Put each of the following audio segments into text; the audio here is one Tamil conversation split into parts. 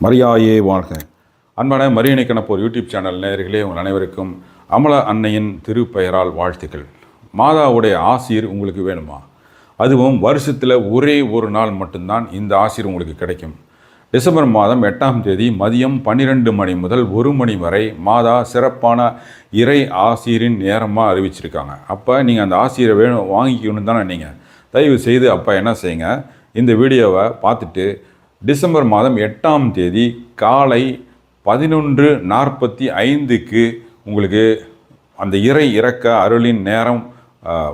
மரியாயே வாழ்க. அன்பான மரியணை கணப்போர் யூடியூப் சேனல் நேயர்களே, உங்கள் அனைவருக்கும் அமல அன்னையின் திருப்பெயரால் வாழ்த்துக்கள். மாதாவுடைய ஆசீர் உங்களுக்கு வேணுமா? அதுவும் வருஷத்தில் ஒரே ஒரு நாள் மட்டும்தான் இந்த ஆசீர் உங்களுக்கு கிடைக்கும். டிசம்பர் மாதம் 8ஆம் தேதி மதியம் 12 மணி முதல் 1 மணி வரை மாதா சிறப்பான இறை ஆசீரின் நேரமாக அறிவிச்சிருக்காங்க. அப்போ நீங்கள் அந்த ஆசீரை வாங்கிக்கணும் தானே. நீங்கள் தயவு செய்து அப்போ என்ன செய்யுங்க, இந்த வீடியோவை பார்த்துட்டு டிசம்பர் மாதம் 8ஆம் தேதி காலை 11:45க்கு உங்களுக்கு அந்த இறை இறக்க அருளின் நேரம்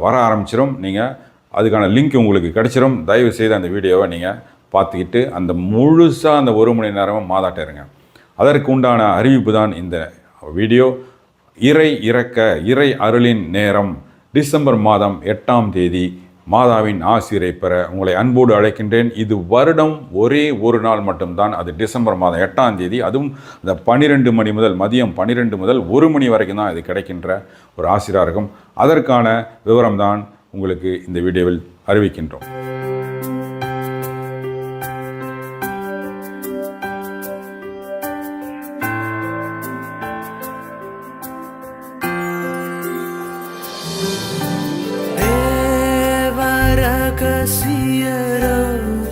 வர ஆரம்பிச்சிடும். நீங்கள் அதுக்கான லிங்க் உங்களுக்கு கிடச்சிரும். தயவு செய்து அந்த வீடியோவை நீங்கள் பார்த்துக்கிட்டு அந்த முழுசாக அந்த 1 மணி நேரமும் மாதாட்ட இருங்க. அதற்கு உண்டான அறிவிப்பு தான் இந்த வீடியோ. இறை இறக்க இறை அருளின் நேரம் டிசம்பர் மாதம் 8ஆம் தேதி மாதாவின் ஆசீரை பெற உங்களை அன்போடு அழைக்கின்றேன். இது வருடம் ஒரே ஒரு நாள் மட்டும்தான். அது டிசம்பர் மாதம் 8ஆம் தேதி. அதுவும் அந்த 12 மணி முதல் மதியம் 12 முதல் 1 மணி வரைக்கும் தான் இது கிடைக்கின்ற ஒரு ஆசீராக இருக்கும். அதற்கான விவரம்தான் உங்களுக்கு இந்த வீடியோவில் அறிவிக்கின்றோம்.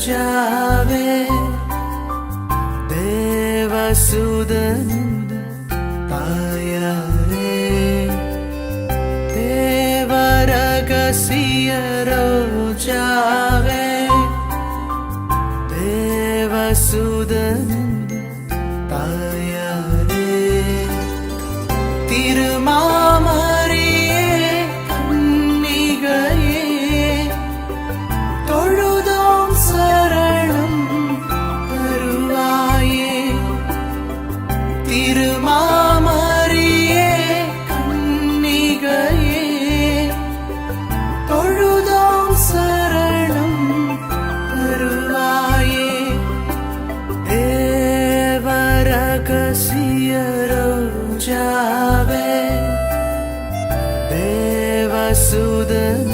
जावे देवसुदन ताया रे देवरगसियरो जावे देवसुदन ताया रे तिरुमामरिये कन्निगये தொழுதோம் சரணம் தருவாயே திருமாமரியே கன்னிகையே தொழுதோம் சரணம் தருவாயே தேவரகசிய ரோஜாவே தேவசுதன்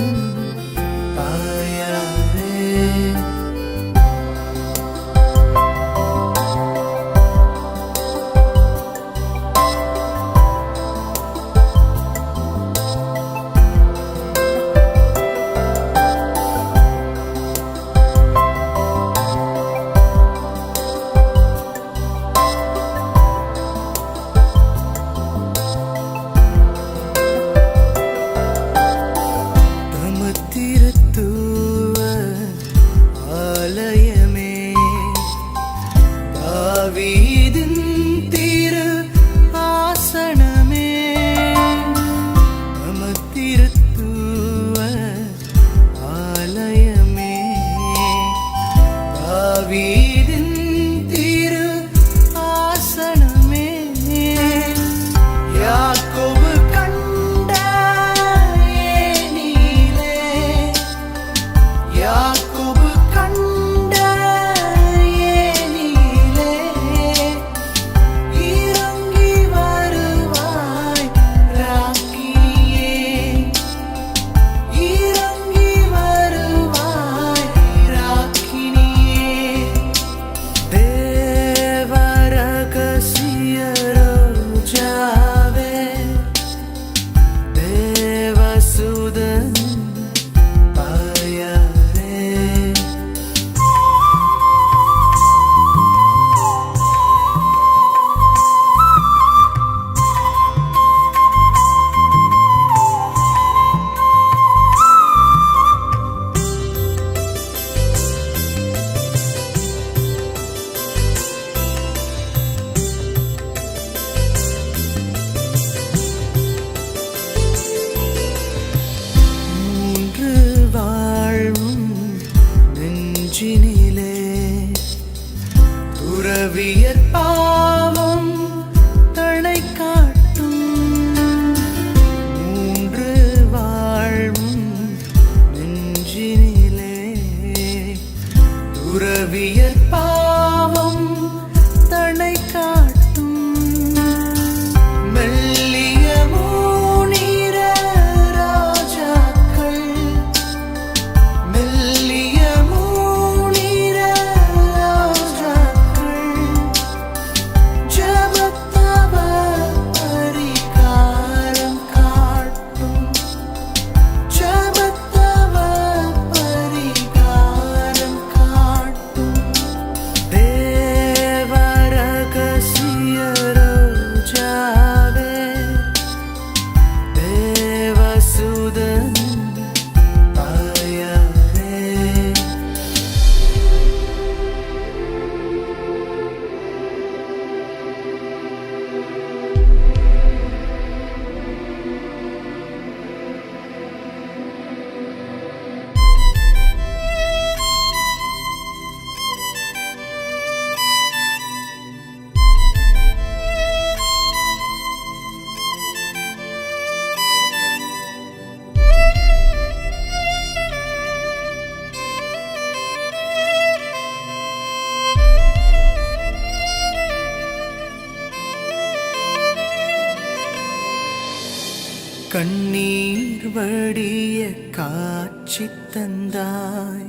கண்ணீர் வடிய காட்சி தந்தாய்.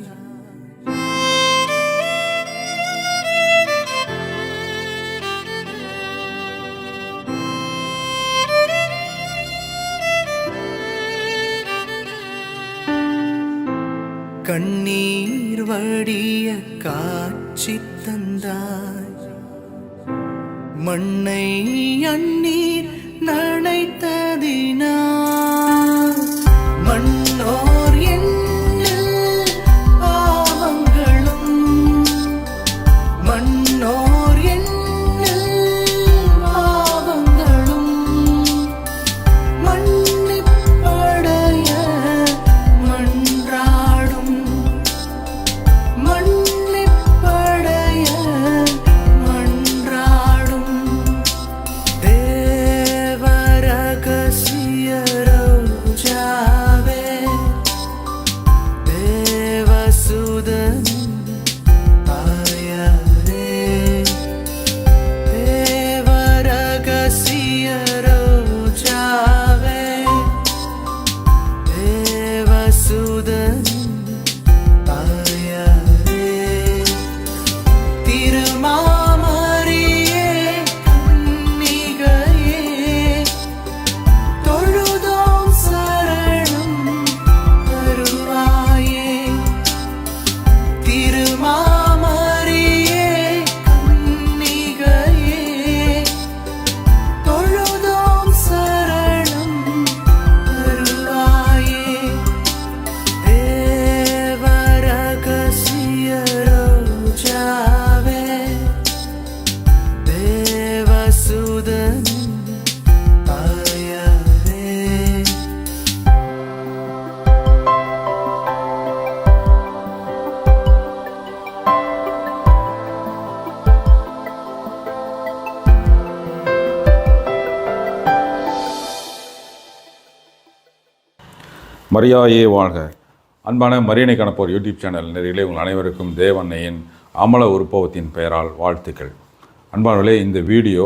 கண்ணீர் வடிய காட்சி தந்தாய். மண்ணை அண்ணீர் நனைத்ததினால் மண்ணோர் எண்ணில் பாவங்களும் மண்ணோர் எண்ணில் பாவங்களும் மன்னிப்படைய மன்றாடும் மன்னிப்படைய மன்றாடும் தேவரகசிய ரோஜாவே தேவசுதன் தாயாரே தேவரகசிய ரோஜாவே தேவசுதன் தாயாரே திருமாமரியே கன்னிகையே தொழுதோம் சரணம் தருவாயே. திருமாமரியே கன்னிகையே தொழுதோம் சரணம் தருவாயே. தேவரகசிய ரோஜாவே தேவசுதன் தாயாரே. மரியாயே வாழ்க. அன்பான மரியணை கணப்போர் யூடியூப் சேனல் நேயர்களே, உங்கள் அனைவருக்கும் தேவன்னையின் அமல உற்பவத்தின் பெயரால் வாழ்த்துக்கள். அன்பானவர்களே, இந்த வீடியோ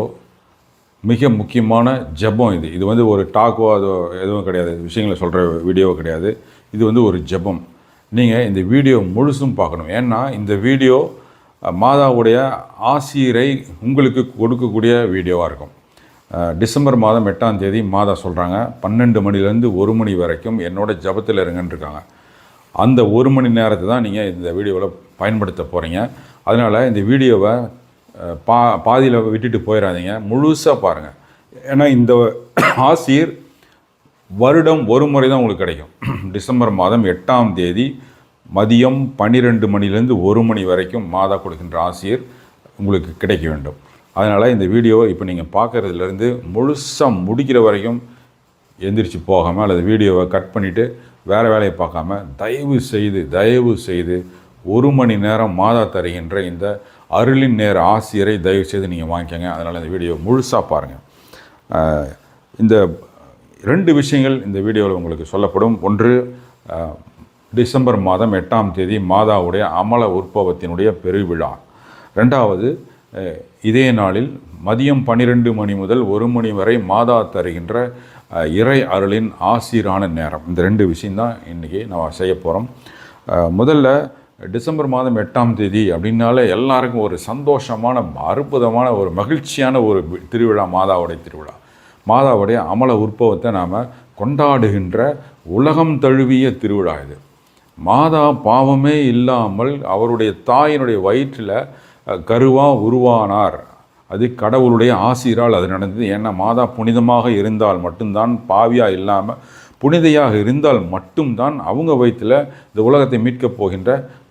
மிக முக்கியமான ஜெபம். இது வந்து ஒரு டாக்கோ அதோ எதுவும் கிடையாது, விஷயங்களை சொல்கிற வீடியோவோ கிடையாது. இது வந்து ஒரு ஜெபம். நீங்கள் இந்த வீடியோ முழுசும் பார்க்கணும். ஏன்னா இந்த வீடியோ மாதாவுடைய ஆசிரை உங்களுக்கு கொடுக்கக்கூடிய வீடியோவாக இருக்கும். டிசம்பர் மாதம் 8ஆம் தேதி மாதா சொல்கிறாங்க 12 மணிலேருந்து 1 மணி வரைக்கும் என்னோட ஜபத்தில் இருங்கன்னு இருக்காங்க. அந்த 1 மணி நேரத்தை தான் நீங்கள் இந்த வீடியோவில் பயன்படுத்த போகிறீங்க. அதனால் இந்த வீடியோவை பாதியில் விட்டுட்டு போயிடாதீங்க, முழுசாக பாருங்கள். ஏன்னா இந்த ஆசிர் வருடம் ஒரு முறை தான் உங்களுக்கு கிடைக்கும். டிசம்பர் மாதம் 8ஆம் தேதி மதியம் 12 மணிலேருந்து 1 மணி வரைக்கும் மாதா கொடுக்கின்ற ஆசிர் உங்களுக்கு கிடைக்க வேண்டும். அதனால் இந்த வீடியோவை இப்போ நீங்கள் பார்க்குறதுலேருந்து முழுசாக முடிக்கிற வரைக்கும் எந்திரிச்சு போகாமல் அல்லது வீடியோவை கட் பண்ணிவிட்டு வேறு வேலையை பார்க்காம தயவு செய்து 1 மணி நேரம் மாதா தருகின்ற இந்த அருளின் நேர ஆசிரியரை தயவு செய்து நீங்கள் வாங்கிக்கோங்க. அதனால் இந்த வீடியோ முழுசாக பாருங்கள். இந்த 2 விஷயங்கள் இந்த வீடியோவில் உங்களுக்கு சொல்லப்படும். ஒன்று, டிசம்பர் மாதம் 8ஆம் தேதி மாதாவுடைய அமல உற்பவத்தினுடைய பெருவிழா. ரெண்டாவது, இதே நாளில் மதியம் 12 மணி முதல் 1 மணி வரை மாதா தருகின்ற இறை அருளின் ஆசீரான நேரம். இந்த 2 விஷயந்தான் இன்றைக்கி நான் செய்ய போகிறோம். முதல்ல டிசம்பர் மாதம் 8ஆம் தேதி அப்படின்னாலே எல்லாருக்கும் ஒரு சந்தோஷமான, அற்புதமான, ஒரு மகிழ்ச்சியான ஒரு திருவிழா, மாதாவுடைய திருவிழா. மாதாவுடைய அமல உற்பவத்தை நாம் கொண்டாடுகின்ற உலகம் தழுவிய திருவிழா இது. மாதா பாவமே இல்லாமல் அவருடைய தாயினுடைய வயிற்றில் கருவாக உருவானார். அது கடவுளுடைய ஆசீரால் அது நடந்தது. ஏன்னா மாதா புனிதமாக இருந்தால் மட்டும்தான், பாவியாக இல்லாமல் புனிதையாக இருந்தால் மட்டும்தான் அவங்க வயிற்றில் இந்த உலகத்தை மீட்கப் போகின்ற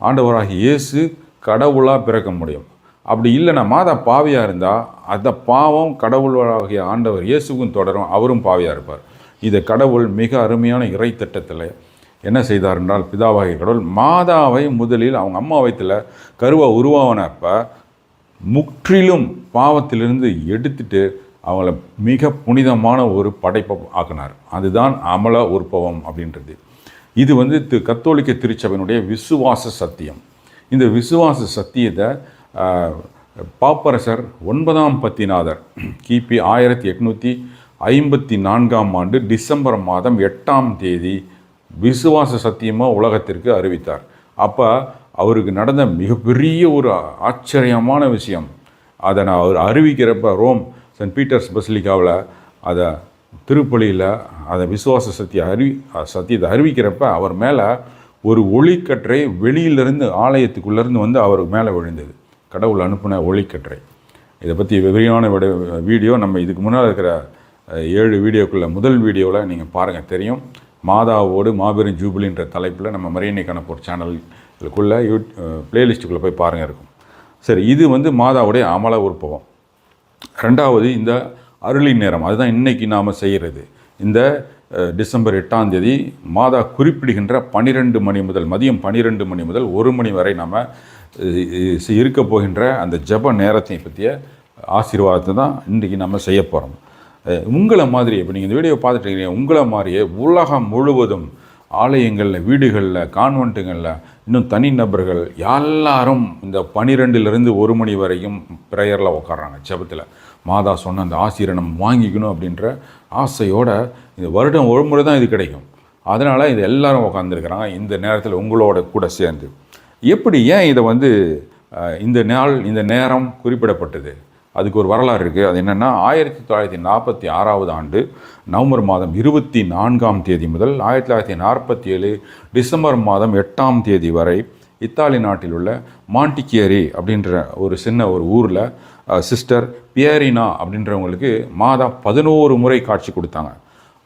ஆண்டவராகிய இயேசு கடவுளாக பிறக்க முடியும். அப்படி இல்லைன்னா மாதா பாவியாக இருந்தால் அந்த பாவம் கடவுளாகிய ஆண்டவர் இயேசுக்கும் தொடரும், அவரும் பாவியாக இருப்பார். இதை கடவுள் மிக அருமையான இறை திட்டத்தில் என்ன செய்தார் என்றால், பிதாவாகிய கடவுள் மாதாவை முதலில் அவங்க அம்மா வயிற்றில் கருவாக உருவானப்போ முற்றிலும் பாவத்திலிருந்து எடுத்துட்டு அவங்கள மிக புனிதமான ஒரு படைப்பை ஆக்கினார். அதுதான் அமல உற்பவம் அப்படின்றது. இது வந்து கத்தோலிக்க திருச்சபையினுடைய விசுவாச சத்தியம். இந்த விசுவாச சத்தியத்தை பாப்பரசர் 9ஆம் பத்திநாதர் கிபி 1866 1954ஆம் ஆண்டு டிசம்பர் மாதம் 8ஆம் தேதி விசுவாச சத்தியமாக உலகத்திற்கு அறிவித்தார். அப்போ அவருக்கு நடந்த மிகப்பெரிய ஒரு ஆச்சரியமான விஷயம். அதை நான் அவர் அறிவிக்கிறப்ப ரோம் சென்ட் பீட்டர்ஸ் பசிலிக்காவில் அதை திருப்பலியில் அதை விசுவாச சத்தியத்தை அறிவிக்கிறப்ப அவர் மேலே ஒரு ஒளிக்கற்றை வெளியிலிருந்து ஆலயத்துக்குள்ளேருந்து வந்து அவர் மேலே விழுந்தது. கடவுள் அனுப்பின ஒளிக்கற்றை. இதை பற்றி விரிவான வீடியோ நம்ம இதுக்கு முன்னால் இருக்கிற 7 வீடியோக்குள்ளே முதல் வீடியோவில் நீங்கள் பாருங்கள், தெரியும். மாதாவோடு மாபெரும் ஜூபிலின்ற தலைப்பில் நம்ம மரியன்னை கணப்போர் சேனலுக்குள்ளே பிளேலிஸ்ட்டுக்குள்ளே போய் பாருங்கள், இருக்கும். சரி, இது வந்து மாதாவுடைய அமல உற்பவம். ரெண்டாவது இந்த அருளின் நேரம், அதுதான் இன்றைக்கி நாம் செய்கிறது. இந்த டிசம்பர் 8ஆம் தேதி மாதா குறிப்பிடுகின்ற 12 மணி முதல் மதியம் 12 மணி முதல் 1 மணி வரை நம்ம இருக்க போகின்ற அந்த ஜப நேரத்தை பற்றிய ஆசீர்வாதத்தை தான் இன்றைக்கி நம்ம செய்ய போகிறோம். உங்களை மாதிரி இப்போ நீங்கள் இந்த வீடியோ பார்த்துட்டு இருக்கீங்க, உங்களை மாதிரியே உலகம் முழுவதும் ஆலயங்களில், வீடுகளில், கான்வென்ட்டுகளில், இன்னும் தனிநபர்கள் எல்லாரும் இந்த 12லேருந்து 1 மணி வரைக்கும் ப்ரேயரில் உட்கார்றாங்க, ஜபத்தில். மாதா சொன்ன அந்த ஆசீர்வாதம் வாங்கிக்கணும் அப்படின்ற ஆசையோட இந்த வருடம் ஒரு முறை தான் இது கிடைக்கும். அதனால் இது எல்லாரும் உட்காந்துருக்கிறாங்க இந்த நேரத்தில் உங்களோட கூட சேர்ந்து. எப்படி, ஏன் இதை வந்து இந்த நாள் இந்த நேரம் குறிப்பிடப்பட்டது? அதுக்கு ஒரு வரலாறு இருக்குது. அது என்னென்னா 1946ஆவது ஆண்டு நவம்பர் மாதம் 24ஆம் தேதி முதல் 1947 டிசம்பர் மாதம் 8ஆம் தேதி வரை இத்தாலி நாட்டில் உள்ள மாண்டிக்கியரி அப்படின்ற ஒரு சின்ன ஒரு ஊரில் சிஸ்டர் பியரினா அப்படின்றவங்களுக்கு மாதா 11 முறை காட்சி கொடுத்தாங்க.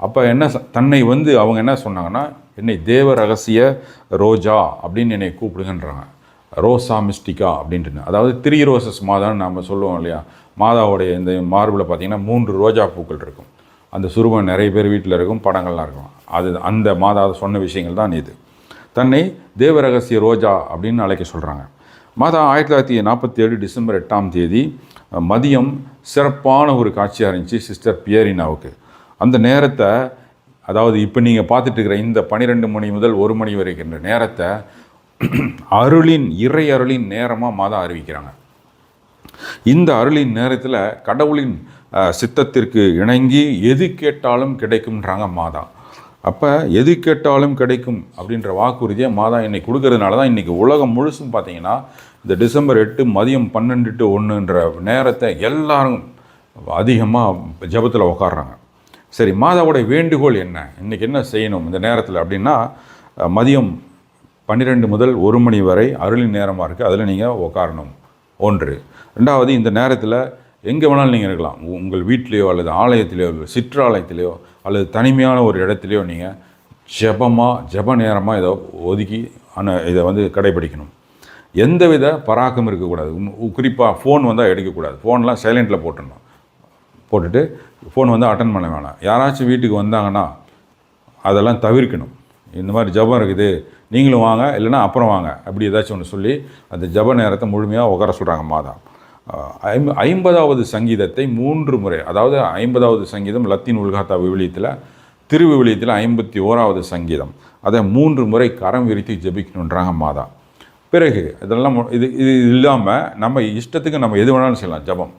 அப்போ என்ன தன்னை வந்து அவங்க என்ன சொன்னாங்கன்னா, என்னை தேவ ரகசிய ரோஜா அப்படின்னு என்னை கூப்பிடுங்கன்றாங்க. ரோசா மிஸ்டிகா அப்படின்ட்டு, அதாவது 3 ரோசஸ் மாதான்னு நம்ம சொல்லுவோம் இல்லையா. மாதாவுடைய இந்த மார்பில் பார்த்திங்கன்னா 3 ரோஜா பூக்கள் இருக்கும். அந்த சுரூபம் நிறைய பேர் வீட்டில் இருக்கும், படங்கள்லாம் இருக்கும். அது அந்த மாதா சொன்ன விஷயங்கள் தான் இது. தன்னை தேவ ரகசிய ரோஜா அப்படின்னு அழைக்க சொல்கிறாங்க. மாதா 1947 டிசம்பர் 8ஆம் தேதி மதியம் சிறப்பான ஒரு காட்சியாக இருந்துச்சு சிஸ்டர் பியரினாவுக்கு. அந்த நேரத்தை, அதாவது இப்போ நீங்கள் பார்த்துட்டு இருக்கிற இந்த 12 மணி முதல் 1 மணி வரைக்கின்ற நேரத்தை இறை அருளின் நேரமாக மாதா அறிவிக்கிறாங்க. இந்த அருளின் நேரத்தில் கடவுளின் சித்தத்திற்கு இணங்கி எது கேட்டாலும் கிடைக்கும்ன்றாங்க மாதா. அப்போ எது கேட்டாலும் கிடைக்கும் அப்படின்ற வாக்குறுதியை மாதா இன்னைக்கு கொடுக்கறதுனால தான் இன்றைக்கி உலகம் முழுசும் பார்த்திங்கன்னா இந்த டிசம்பர் 8 மதியம் 12 to 1ன்ற நேரத்தை எல்லாரும் அதிகமாக ஜபத்தில் உட்காடுறாங்க. சரி, மாதாவோடைய வேண்டுகோள் என்ன, இன்றைக்கி என்ன செய்யணும் இந்த நேரத்தில் அப்படின்னா, மதியம் 12 முதல் 1 மணி வரை அருளின் நேரமாக இருக்குது, அதில் நீங்கள் உட்காரணும். 1. 2வது, இந்த நேரத்தில் எங்கே வேணாலும் நீங்கள் இருக்கலாம். உங்கள் வீட்லேயோ அல்லது ஆலயத்திலேயோ சிற்றாலயத்திலேயோ அல்லது தனிமையான ஒரு இடத்துலையோ நீங்கள் ஜப நேரமாக இதை ஒதுக்கி இதை வந்து கடைபிடிக்கணும். எந்தவித பராக்கும் இருக்கக்கூடாது. குறிப்பாக ஃபோன் வந்தால் எடுக்கக்கூடாது. ஃபோன்லாம் சைலண்ட்டில் போட்டுட்டு ஃபோன் வந்து அட்டன் பண்ண வேணாம். யாராச்சும் வீட்டுக்கு வந்தாங்கன்னா அதெல்லாம் தவிர்க்கணும். இந்த மாதிரி ஜபம் இருக்குது, நீங்களும் வாங்க, இல்லைன்னா அப்புறம் வாங்க, அப்படி ஏதாச்சும் ஒன்று சொல்லி அந்த ஜப நேரத்தை முழுமையாக உட்கார சொல்கிறாங்க மாதா. 50வது சங்கீதத்தை 3 முறை, அதாவது 50வது சங்கீதம் லத்தீன் உல்காத்தா விவிலியத்தில், திருவிவிலியத்தில் 51வது சங்கீதம், அதை 3 முறை கரம் விரித்து ஜபிக்கணுன்றாங்க மாதா. பிறகு இதெல்லாம் இது இல்லாமல் நம்ம இஷ்டத்துக்கு நம்ம எது வேணாலும் செய்யலாம்.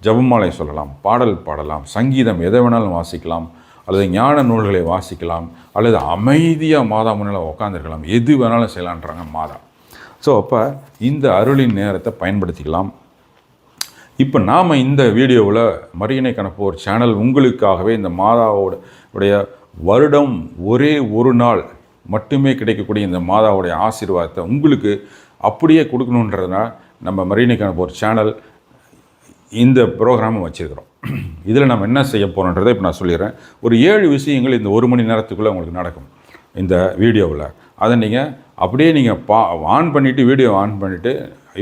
ஜபமாலை சொல்லலாம், பாடல் பாடலாம், சங்கீதம் எதை வேணாலும் வாசிக்கலாம், அல்லது ஞான நூல்களை வாசிக்கலாம், அல்லது அமைதியாக மாதா முன்னில் உட்காந்துருக்கலாம், எது வேணாலும் செய்யலான்றாங்க மாதா. ஸோ அப்போ இந்த அருளின் நேரத்தை பயன்படுத்திக்கலாம். இப்போ நாம் இந்த வீடியோவில் மரியன்னை கணப்போர் சேனல் உங்களுக்காகவே இந்த மாதாவுடைய வருடம் ஒரே ஒரு நாள் மட்டுமே கிடைக்கக்கூடிய இந்த மாதாவுடைய ஆசீர்வாதத்தை உங்களுக்கு அப்படியே கொடுக்கணுன்றதுனா நம்ம மரியன்னை கணப்போர் சேனல் இந்த ப்ரோக்ராமை வச்சுருக்கிறோம். இதில் நம்ம என்ன செய்ய போகிறோன்றதை இப்போ நான் சொல்லிடுறேன். ஒரு 7 விஷயங்கள் இந்த 1 மணி நேரத்துக்குள்ளே உங்களுக்கு நடக்கும் இந்த வீடியோவில். அதை நீங்கள் அப்படியே நீங்கள் ஆன் பண்ணிவிட்டு, வீடியோ ஆன் பண்ணிவிட்டு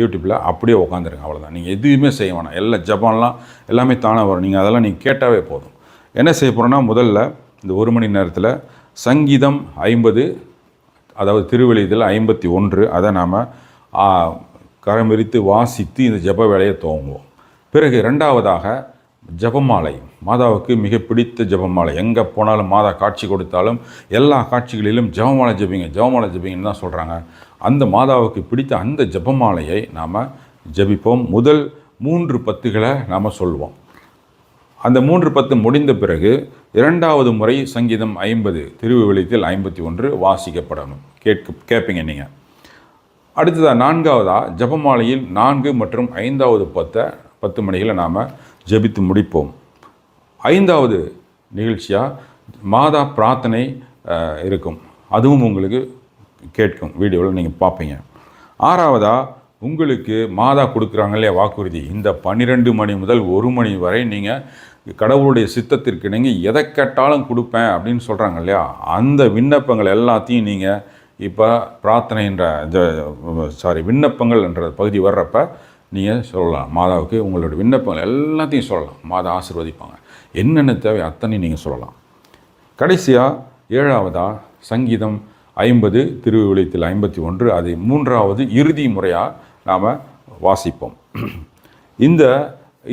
யூடியூப்பில் அப்படியே உட்காந்துருங்க, அவ்வளோதான். நீங்கள் எதுவுமே செய்ய வேணாம். எல்லா ஜபம்லாம் எல்லாமே தானாக வரும். நீங்கள் அதெல்லாம் நீங்கள் கேட்டாவே போதும். என்ன செய்ய போகிறோன்னா, முதல்ல இந்த 1 மணி நேரத்தில் சங்கீதம் 50, அதாவது திருவெளியத்தில் 51, அதை நாம் கரம் விரித்து வாசித்து இந்த ஜப வேலையை துவங்குவோம். பிறகு 2வதாக ஜபமாலை, மாதாவுக்கு மிக பிடித்த ஜபமாலை. எங்கே போனாலும் மாதா காட்சி கொடுத்தாலும் எல்லா காட்சிகளிலும் ஜபமாலை ஜபிங்கன்னு தான் சொல்கிறாங்க. அந்த மாதாவுக்கு பிடித்த அந்த ஜபமாலையை நாம் ஜபிப்போம். முதல் 3 பத்துகளை நாம் சொல்லுவோம். அந்த 3:10 முடிந்த பிறகு 2வது முறை சங்கீதம் 50 திருவிவிலியத்தில் 51 வாசிக்கப்படணும். கேட்பீங்க நீங்கள். அடுத்ததாக 4வதா ஜெபமாலையில் 4 மற்றும் 5வது 10 மணிகளை நாம் ஜெபித்து முடிப்போம். 5வது நிகழ்ச்சியாக மாதா பிரார்த்தனை இருக்கும். அதுவும் உங்களுக்கு கேட்கும், வீடியோவில் நீங்கள் பார்ப்பீங்க. 6வதா உங்களுக்கு மாதா கொடுக்குறாங்க இல்லையா வாக்குறுதி, இந்த 12 மணி முதல் 1 மணி வரை நீங்கள் கடவுளுடைய சித்தத்திற்கு நீங்கள் எதை கேட்டாலும் கொடுப்பேன் அப்படின்னு சொல்கிறாங்க இல்லையா, அந்த விண்ணப்பங்கள் எல்லாத்தையும் நீங்கள் இப்போ பிரார்த்தனைன்ற விண்ணப்பங்கள் என்ற பகுதி வர்றப்ப நீங்கள் சொல்லலாம். மாதாவுக்கு உங்களோட விண்ணப்பங்கள் எல்லாத்தையும் சொல்லலாம். மாதா ஆசீர்வதிப்பாங்க. என்னென்ன தேவை அத்தனையும் நீங்கள் சொல்லலாம். கடைசியாக 7வதா சங்கீதம் 50 திருவிவிலியத்தில் 51 அது 3வது இறுதி முறையாக நாம் வாசிப்போம்.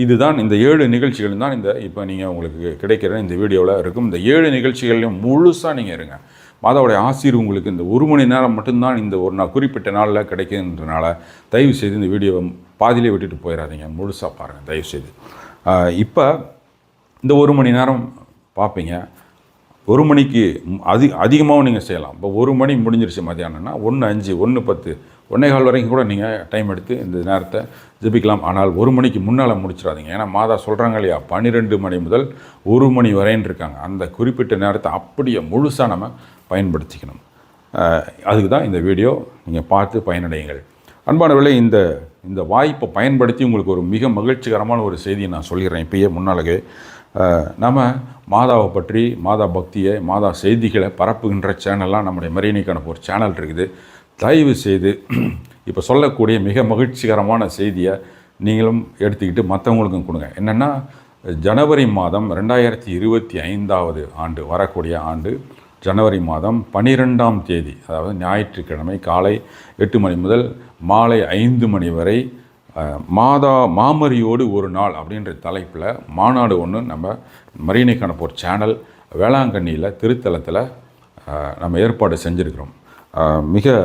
இதுதான் இந்த 7 நிகழ்ச்சிகள் தான் இப்போ நீங்கள் உங்களுக்கு கிடைக்கிற இந்த வீடியோவில் இருக்கும். இந்த 7 நிகழ்ச்சிகள்லையும் முழுசாக நீங்கள் இருங்க. மாதாவுடைய ஆசீர் உங்களுக்கு இந்த 1 மணி நேரம் மட்டும்தான் இந்த ஒரு நாள் குறிப்பிட்ட நாளில் கிடைக்குன்றனால தயவு செய்து இந்த வீடியோவை பாதியிலே விட்டுட்டு போயிடாதீங்க, முழுசாக பாருங்கள் தயவு செய்து. இப்போ இந்த 1 மணி நேரம் பார்ப்பீங்க. 1 மணிக்கு அதிகமாகவும் நீங்கள் செய்யலாம். இப்போ 1 மணி முடிஞ்சிருச்சு மதியானம்னா 1:05, 1:10, 1:15 வரைக்கும் கூட நீங்கள் டைம் எடுத்து இந்த நேரத்தை ஜெபிக்கலாம். ஆனால் 1 மணிக்கு முன்னால் முடிச்சிடாதீங்க. ஏன்னா மாதா சொல்கிறாங்க இல்லையா 12 மணி முதல் 1 மணி வரைன்னு இருக்காங்க. அந்த குறிப்பிட்ட நேரத்தை அப்படியே முழுசாக நம்ம பயன்படுத்திக்கணும். அதுக்கு தான் இந்த வீடியோ நீங்கள் பார்த்து பயனடையுங்கள். அன்பானவர்களே, இந்த வாய்ப்பை பயன்படுத்தி உங்களுக்கு ஒரு மிக மகிழ்ச்சிகரமான ஒரு செய்தியை நான் சொல்லிடுறேன். இப்பயே முன்னாலே நம்ம மாதாவை பற்றி, மாதா பக்தியை, மாதா செய்திகளை பரப்புகின்ற சேனல்லாம் நம்முடைய மரியணைக்கான ஒரு சேனல் இருக்குது. தயவு செய்து இப்போ சொல்லக்கூடிய மிக மகிழ்ச்சிகரமான செய்தியை நீங்களும் எடுத்துக்கிட்டு மற்றவங்களுக்கும் கொடுங்க. என்னென்னா ஜனவரி மாதம் 2025 ஆண்டு வரக்கூடிய ஆண்டு ஜனவரி மாதம் 12ஆம் தேதி, அதாவது ஞாயிற்றுக்கிழமை காலை 8 மணி முதல் மாலை 5 மணி வரை மாமரியோடு ஒரு நாள் அப்படின்ற தலைப்பில் மாநாடு ஒன்று நம்ம மரியணைக்கான ஒரு சேனல் வேளாங்கண்ணியில் திருத்தலத்தில் நம்ம ஏற்பாடு செஞ்சுருக்கிறோம். மிக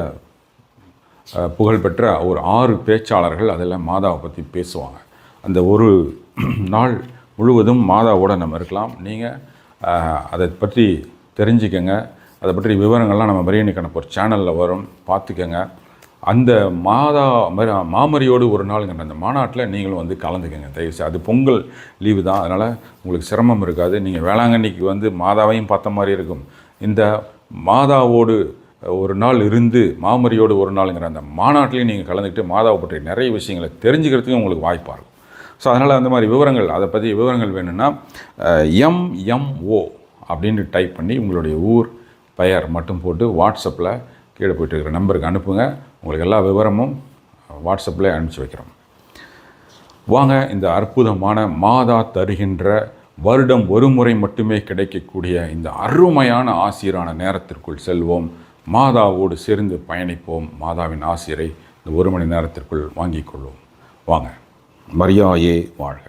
புகழ்பெற்ற ஒரு 6 பேச்சாளர்கள் அதில் மாதாவை பற்றி பேசுவாங்க. அந்த ஒரு நாள் முழுவதும் மாதாவோடு நம்ம இருக்கலாம். நீங்கள் அதை பற்றி தெரிஞ்சுக்கங்க. அதை பற்றி விவரங்கள்லாம் நம்ம மரியணைக்கான ஒரு சேனலில் வரும், பார்த்துக்கங்க. அந்த மாமரியோடு ஒரு நாளுங்கிற அந்த மாநாட்டில் நீங்களும் வந்து கலந்துக்கங்க தயவுசெய்து. அது பொங்கல் லீவு தான், அதனால் உங்களுக்கு சிரமம் இருக்காது. நீங்கள் வேளாங்கண்ணிக்கு வந்து மாதாவையும் பார்த்த மாதிரி இருக்கும். இந்த மாதாவோடு ஒரு நாள் இருந்து மாமரியோடு ஒரு நாளுங்கிற அந்த மாநாட்டிலையும் நீங்கள் கலந்துக்கிட்டு மாதாவை பற்றி நிறைய விஷயங்களை தெரிஞ்சுக்கிறதுக்கு உங்களுக்கு வாய்ப்பாக இருக்கும். ஸோ அதனால் அந்த மாதிரி விவரங்கள், அதை பற்றி விவரங்கள் வேணும்னா MMO அப்படின்னு டைப் பண்ணி உங்களுடைய ஊர் பெயர் மட்டும் போட்டு வாட்ஸ்அப்பில் கீழே போய்ட்டு இருக்கிற நம்பருக்கு அனுப்புங்க. உங்களுக்கு எல்லா விவரமும் வாட்ஸ்அப்பில் அனுப்பிச்சி வைக்கிறோம். வாங்க, இந்த அற்புதமான மாதா தருகின்ற வருடம் ஒரு முறை மட்டுமே கிடைக்கக்கூடிய இந்த அருமையான ஆசிரான நேரத்திற்குள் செல்வோம். மாதாவோடு சேர்ந்து பயணிப்போம். மாதாவின் ஆசிரை இந்த 1 மணி நேரத்திற்குள் வாங்கிக் கொள்வோம். வாங்க. மரியாயே வாழ்க.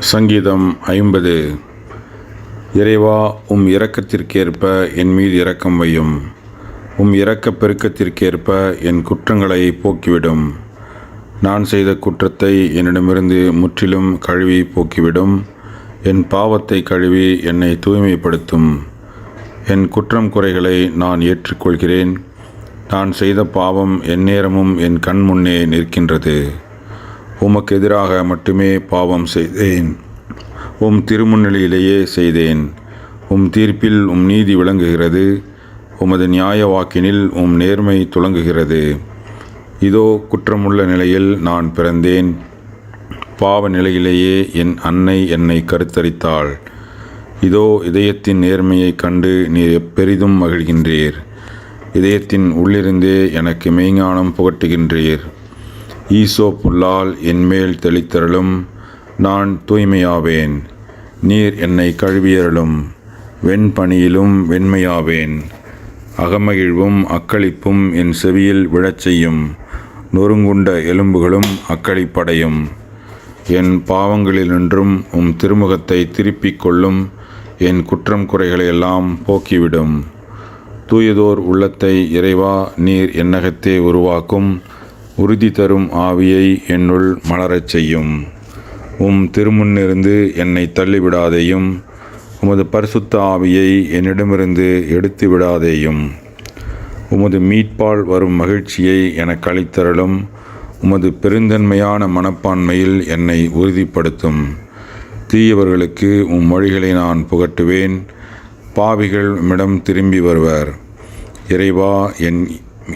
சங்கீதம் 50. இறைவா, உம் இரக்கத்திற்கேற்ப என் மீது இரக்கம் வையும். உம் இரக்கப் பெருக்கத்திற்கேற்ப என் குற்றங்களை போக்கிவிடும். நான் செய்த குற்றத்தை என்னிடமிருந்து முற்றிலும் கழுவி போக்கிவிடும். என் பாவத்தை கழுவி என்னை தூய்மைப்படுத்தும். என் குற்றம் குறைகளை நான் ஏற்றுக்கொள்கிறேன். நான் செய்த பாவம் எந்நேரமும் என் கண் முன்னே நிற்கின்றது. உமக்கு எதிராக மட்டுமே பாவம் செய்தேன். உம் திருமுன்னிலையிலேயே செய்தேன். உம் தீர்ப்பில் உம் நீதி விளங்குகிறது. உமது நியாய வாக்கினில் உம் நேர்மை துலங்குகிறது. இதோ குற்றமுள்ள நிலையில் நான் பிறந்தேன். பாவ நிலையிலேயே என் அன்னை என்னை கருத்தரித்தாள். இதோ இதயத்தின் நேர்மையைக் கண்டு நீர் பெரிதும் மகிழ்கின்றீர். இதயத்தின் உள்ளிருந்தே எனக்கு மெய்ஞானம் புகட்டுகின்றீர். ஈசோ புல்லால் என்மேல் தெளித்தருளும். நான் தூய்மையாவேன். நீர் என்னை கழுவியருளும். வெண்பனியிலும் வெண்மையாவேன். அகமகிழ்வும் அக்களிப்பும் என் செவியில் விழச் செய்யும். நொறுங்குண்ட எலும்புகளும் அக்களிப்படையும். என் பாவங்களினின்றும் உம் திருமுகத்தை திருப்பிக் கொள்ளும். என் குற்றம் குறைகளை எல்லாம் போக்கிவிடும். தூயதோர் உள்ளத்தை இறைவா நீர் என்னகத்தே உருவாக்கும். உறுதி தரும் ஆவியை என்னுள் மலரச் செய்யும். உம் திருமுன்னிருந்து என்னை தள்ளிவிடாதேயும். உமது பரிசுத்த ஆவியை என்னிடமிருந்து எடுத்து விடாதேயும். உமது மீட்பால் வரும் மகிழ்ச்சியை எனக்கு அளித்தருளும். உமது பெருந்தன்மையான மனப்பான்மையில் என்னை உறுதிப்படுத்தும். தீயவர்களுக்கு உம் வழிகளை நான் புகட்டுவேன். பாவிகள் உம்மிடம் திரும்பி வருவர். இறைவா, என்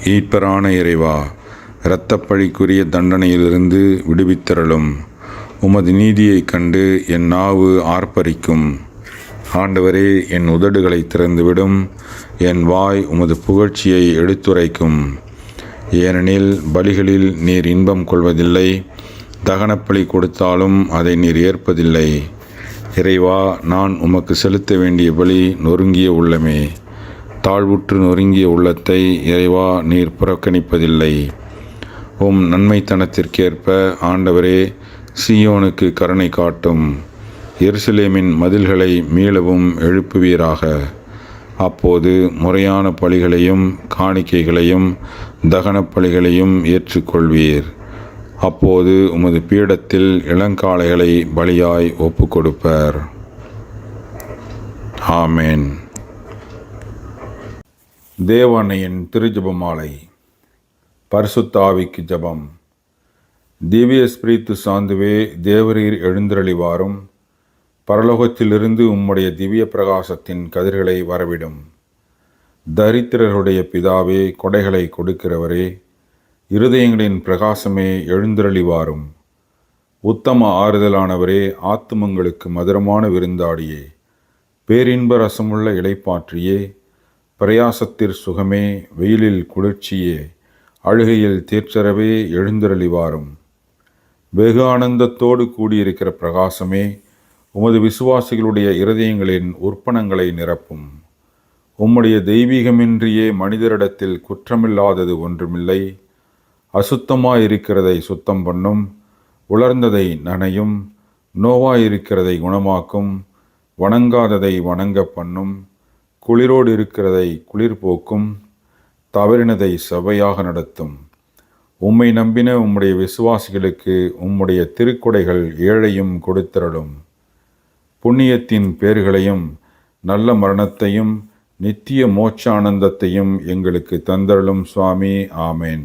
மீட்பரான இறைவா, இரத்தப்பழிக்குரிய தண்டனையிலிருந்து விடுவித்தருளும். உமது நீதியைக் கண்டு என் நாவு ஆர்ப்பரிக்கும். ஆண்டவரே, என் உதடுகளை திறந்துவிடும். என் வாய் உமது புகழ்ச்சியை எடுத்துரைக்கும். ஏனெனில் பலிகளில் நீர் இன்பம் கொள்வதில்லை. தகனப்பலி கொடுத்தாலும் அதை நீர் ஏற்பதில்லை. இறைவா, நான் உமக்கு செலுத்த வேண்டிய பலி நொறுங்கிய உள்ளமே. தாழ்வுற்று நொறுங்கிய உள்ளத்தை இறைவா நீர் புறக்கணிப்பதில்லை. உம் நன்மைத்தனத்திற்கேற்ப ஆண்டவரே சீயோனுக்கு கருணை காட்டும். எருசலேமின் மதில்களை மீளவும் எழுப்புவீராக. அப்போது முறையான பலிகளையும் காணிக்கைகளையும் தகனப் பலிகளையும் ஏற்றுக்கொள்வீர். அப்போது உமது பீடத்தில் இளங்காளைகளை பலியாய் ஒப்பு கொடுப்பர். ஆமேன். தேவன்னையின் திருஜெபமாலை. பரிசுத்த ஆவிக்கு ஜெபம். திவ்ய ஸ்பிரித்து சாந்துவே, தேவரீர் எழுந்தருளிவாரும். பரலோகத்திலிருந்து உம்முடைய திவ்ய பிரகாசத்தின் கதிர்களை வரவிடும். தரித்திரருடைய பிதாவே, கொடைகளை கொடுக்கிறவரே, இருதயங்களின் பிரகாசமே, எழுந்தருளிவாரும். உத்தம ஆறுதலானவரே, ஆத்துமங்களுக்கு மதுரமான விருந்தாடியே, பேரின்ப ரசமுள்ள இளைப்பாற்றியே, பிரயாசத்திற் சுகமே, வெயிலில் குளிர்ச்சியே, அழுகையில் தேற்றரவே, எழுந்தருளிவாரும். வெகு ஆனந்தத்தோடு கூடியிருக்கிற பிரகாசமே, உமது விசுவாசிகளுடைய இருதயங்களின் உற்பணங்களை நிரப்பும். உம்முடைய தெய்வீகமின்றியே மனிதரிடத்தில் குற்றமில்லாதது ஒன்றுமில்லை. அசுத்தமாயிருக்கிறதை சுத்தம் பண்ணும். உலர்ந்ததை நனையும். நோவாயிருக்கிறதை குணமாக்கும். வணங்காததை வணங்க பண்ணும். குளிரோடு இருக்கிறதை குளிர் போக்கும். தவறினதை செவ்வையாக நடத்தும். உம்மை நம்பின உம்முடைய விசுவாசிகளுக்கு உம்முடைய திருக்குடைகள் ஏழையும் கொடுத்தருளும். புண்ணியத்தின் பேர்களையும் நல்ல மரணத்தையும் நித்திய மோட்ச ஆனந்தத்தையும் எங்களுக்கு தந்தருளும் சுவாமி. ஆமேன்.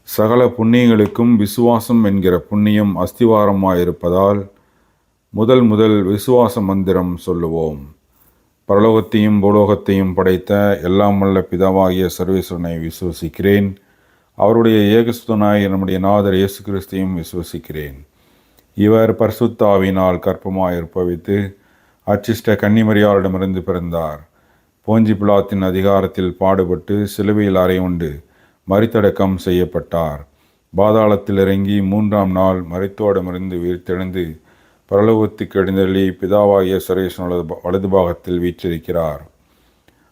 சகல புண்ணியங்களுக்கும் விசுவாசம் என்கிற புண்ணியம் அஸ்திவாரமாயிருப்பதால் முதல் விசுவாச மந்திரம் சொல்லுவோம். பரலோகத்தையும் பூலோகத்தையும் படைத்த எல்லாம் வல்ல பிதாவாகிய சர்வேஸ்வரனை விசுவசிக்கிறேன். அவருடைய ஏகசுதனாய் நம்முடைய நாதர் இயேசு கிறிஸ்தையும் விசுவசிக்கிறேன். இவர் பரிசுத்த ஆவியினால் கற்பமாயிருப்பவித்து அச்சிஷ்ட கன்னிமரியாரிடமிருந்து பிறந்தார். போஞ்சி பிலாத்தின் அதிகாரத்தில் பாடுபட்டு சிலுவையில் அறையுண்டு மரித்தடக்கம் செய்யப்பட்டார். பாதாளத்தில் இறங்கி 3ஆம் நாள் மரித்தோரிடமிருந்து உயிர்த்தெழுந்து பரலோகத்துக்கு எழுந்தருளி பிதாவாகிய சர்வேஸ்வரன் வலது பாகத்தில் வீற்றிருக்கிறார்.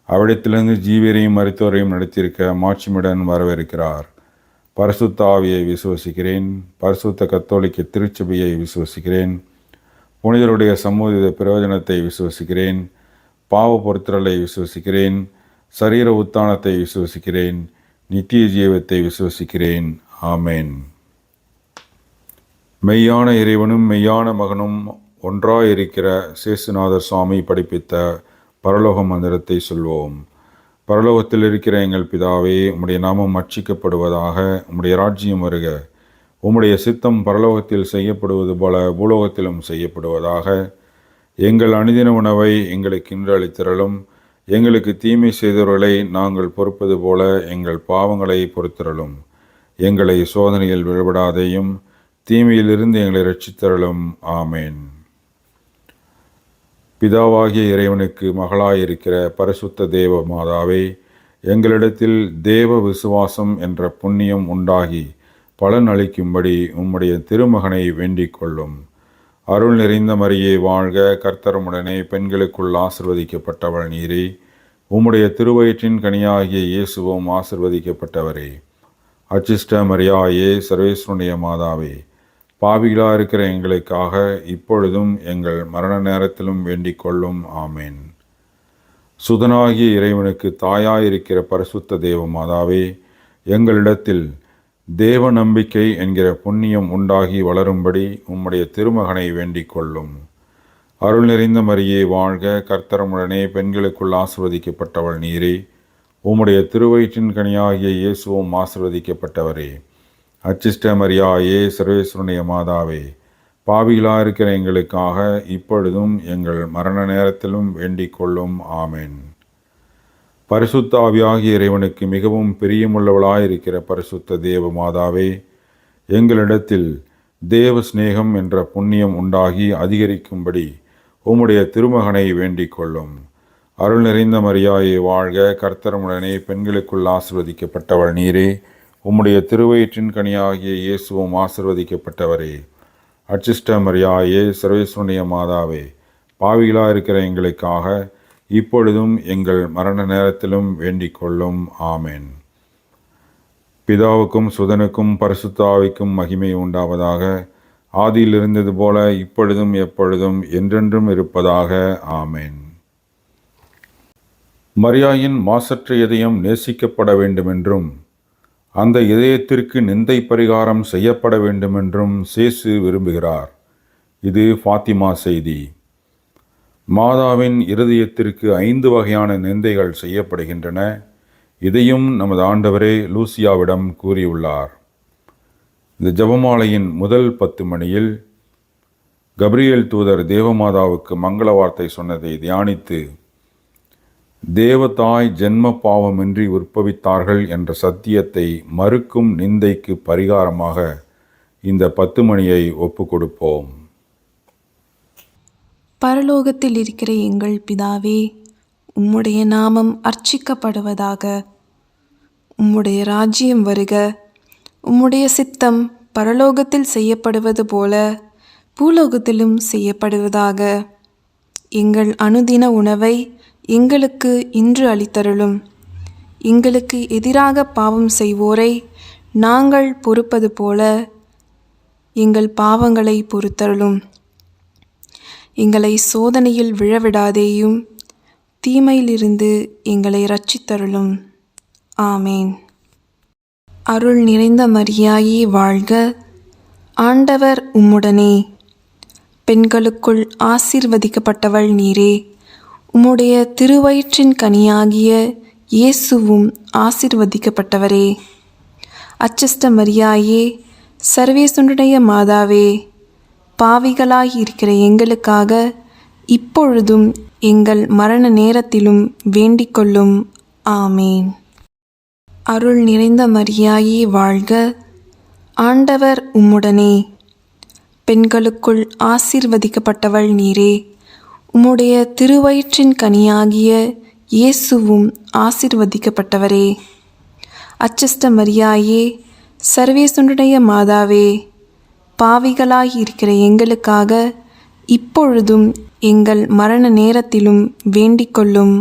அவ்விடத்திலிருந்து ஜீவியரையும் மரித்தோரையும் நடத்தியிருக்க மாட்சியுடன் வரவிருக்கிறார். பரிசுத்த ஆவியை விசுவசிக்கிறேன். பரிசுத்த கத்தோலிக்க திருச்சபையை விசுவசிக்கிறேன். புனிதருடைய சமூக பிரயோஜனத்தை விசுவசிக்கிறேன். பாவ பொறுத்தலை விசுவசிக்கிறேன். சரீர உத்தானத்தை விசுவசிக்கிறேன். நித்திய ஜீவத்தை விசுவசிக்கிறேன். ஆமேன். மெய்யான இறைவனும் மெய்யான மகனும் ஒன்றாயிருக்கிற சேசுநாதர் சுவாமி படிப்பித்த பரலோக மந்திரத்தை சொல்வோம். பரலோகத்தில் இருக்கிற எங்கள் பிதாவே, உம்முடைய நாமம் அர்ச்சிக்கப்படுவதாக. உம்முடைய ராஜ்யம் வருக. உம்முடைய சித்தம் பரலோகத்தில் செய்யப்படுவது போல பூலோகத்திலும் செய்யப்படுவதாக. எங்கள் அனுதின உணவை எங்களுக்கு இன்று அளித்தருளும். எங்களுக்கு தீமை செய்தவர்களை நாங்கள் பொறுப்பது போல எங்கள் பாவங்களை பொறுத்தருளும். எங்களை சோதனையில் விழவிடாதேயும், தீமையிலிருந்து எங்களை இரட்சித்தருளும். ஆமேன். பிதாவாகிய இறைவனுக்கு மகளாயிருக்கிற பரிசுத்த தேவ மாதாவே, எங்களிடத்தில் தேவ விசுவாசம் என்ற புண்ணியம் உண்டாகி பலன் அளிக்கும்படி உம்முடைய திருமகனை வேண்டிக் கொள்ளும். அருள் நிறைந்த மரியே வாழ்க. கர்த்தருமுடனே பெண்களுக்குள் ஆசிர்வதிக்கப்பட்டவள் நீரே. உம்முடைய திருவயிற்றின் கனியாகிய இயேசுவும் ஆசிர்வதிக்கப்பட்டவரே. அச்சிஷ்ட மரியாயே, சர்வேஸ்வருடைய மாதாவே, பாவிகளாக இருக்கிற எங்களுக்காக இப்பொழுதும் எங்கள் மரண நேரத்திலும் வேண்டிக் கொள்ளும். ஆமேன். சுதனாகிய இறைவனுக்கு தாயாயிருக்கிற பரிசுத்த தேவ மாதாவே, எங்களிடத்தில் தேவ நம்பிக்கை என்கிற புண்ணியம் உண்டாகி வளரும்படி உம்முடைய திருமகனை வேண்டிக் கொள்ளும். அருள் நிறைந்த மரியே வாழ்க, கர்த்தருமுடனே பெண்களுக்குள் ஆசிர்வதிக்கப்பட்டவள் நீரே. உம்முடைய திருவயிற்றின் கனியாகிய இயேசுவும் ஆசிர்வதிக்கப்பட்டவரே. அச்சிஷ்ட மரியாயே, சர்வேஸ்வருடைய மாதாவே, பாவிகளாக இருக்கிற எங்களுக்காக இப்பொழுதும் எங்கள் மரண நேரத்திலும் வேண்டிக் கொள்ளும். ஆமேன். பரிசுத்த ஆவியாகிய இறைவனுக்கு மிகவும் பிரியமுள்ளவளாயிருக்கிற பரிசுத்த தேவ மாதாவே, எங்களிடத்தில் தேவ சிநேகம் என்ற புண்ணியம் உண்டாகி அதிகரிக்கும்படி உம்முடைய திருமகனை வேண்டிக் கொள்ளும். அருள் நிறைந்த மரியாயே வாழ்க, கர்த்தருமுடனே பெண்களுக்குள் ஆசிர்வதிக்கப்பட்டவள் நீரே. உம்முடைய திருவயிற்றின் கனியாகிய இயேசுவும் ஆசிர்வதிக்கப்பட்டவரே. அச்சிஷ்ட மரியாயே, சர்வேஸ்வருடைய மாதாவே, பாவிகளாக இருக்கிற எங்களுக்காக இப்பொழுதும் எங்கள் மரண நேரத்திலும் வேண்டிக் கொள்ளும். ஆமேன். பிதாவுக்கும் சுதனுக்கும் பரிசுத்த ஆவிக்கும் மகிமை உண்டாவதாக. ஆதியில் இருந்தது போல இப்பொழுதும் எப்பொழுதும் என்றென்றும் இருப்பதாக. ஆமேன். மரியாயின் மாசற்ற இதயம் நேசிக்கப்பட வேண்டுமென்றும் அந்த இதயத்திற்கு நிந்தை பரிகாரம் செய்யப்பட வேண்டுமென்றும் சேசு விரும்புகிறார். இது ஃபாத்திமா செய்தி. மாதாவின் இருதயத்திற்கு 5 வகையான நிந்தைகள் செய்யப்படுகின்றன. இதையும் நமது ஆண்டவரே லூசியாவிடம் கூறியுள்ளார். இந்த ஜெபமாலையின் முதல் 10 மணியில் கபிரியேல் தூதர் தேவமாதாவுக்கு மங்கள வார்த்தை சொன்னதை தியானித்து தேவதாய் ஜென்ம பாவமின்றி உற்பவித்தார்கள் என்ற சத்தியத்தை மறுக்கும் நிந்தைக்கு பரிகாரமாக இந்த 10 மணியை ஒப்பு கொடுப்போம். பரலோகத்தில் இருக்கிற எங்கள் பிதாவே, உம்முடைய நாமம் அர்ச்சிக்கப்படுவதாக. உம்முடைய ராஜ்யம் வருக. உம்முடைய சித்தம் பரலோகத்தில் செய்யப்படுவது போல பூலோகத்திலும் செய்யப்படுவதாக. எங்கள் அனுதின உணவை எங்களுக்கு இன்று அளித்தருளும். எங்களுக்கு எதிராக பாவம் செய்வோரை நாங்கள் பொறுப்பது போல எங்கள் பாவங்களை பொறுத்தருளும். எங்களை சோதனையில் விழவிடாதேயும், தீமையிலிருந்து எங்களை இரட்சித்தருளும். ஆமேன். அருள் நிறைந்த மரியாயே வாழ்க, ஆண்டவர் உம்முடனே. பெண்களுக்குள் ஆசீர்வதிக்கப்பட்டவள் நீரே. உம்முடைய திருவயிற்றின் கனியாகிய இயேசுவும் ஆசீர்வதிக்கப்பட்டவரே. அச்சிஷ்ட மரியாயே, சர்வேசுடைய மாதாவே, பாவிகளாய் இருக்கிற எங்களுக்காக இப்பொழுதும் எங்கள் மரண நேரத்திலும் வேண்டிக் கொள்ளும். ஆமேன். அருள் நிறைந்த மரியாயே வாழ்க, ஆண்டவர் உம்முடனே. பெண்களுக்குள் ஆசீர்வதிக்கப்பட்டவள் நீரே. உம்முடைய திருவயிற்றின் கனியாகிய இயேசுவும் ஆசீர்வதிக்கப்பட்டவரே. அச்சிஷ்ட மரியாயே, சர்வேசுடைய மாதாவே, பாவிகளாய் இருக்கிற எங்களுக்காக இப்பொழுதும் எங்கள் மரண நேரத்திலும் வேண்டிக் கொள்ளும்.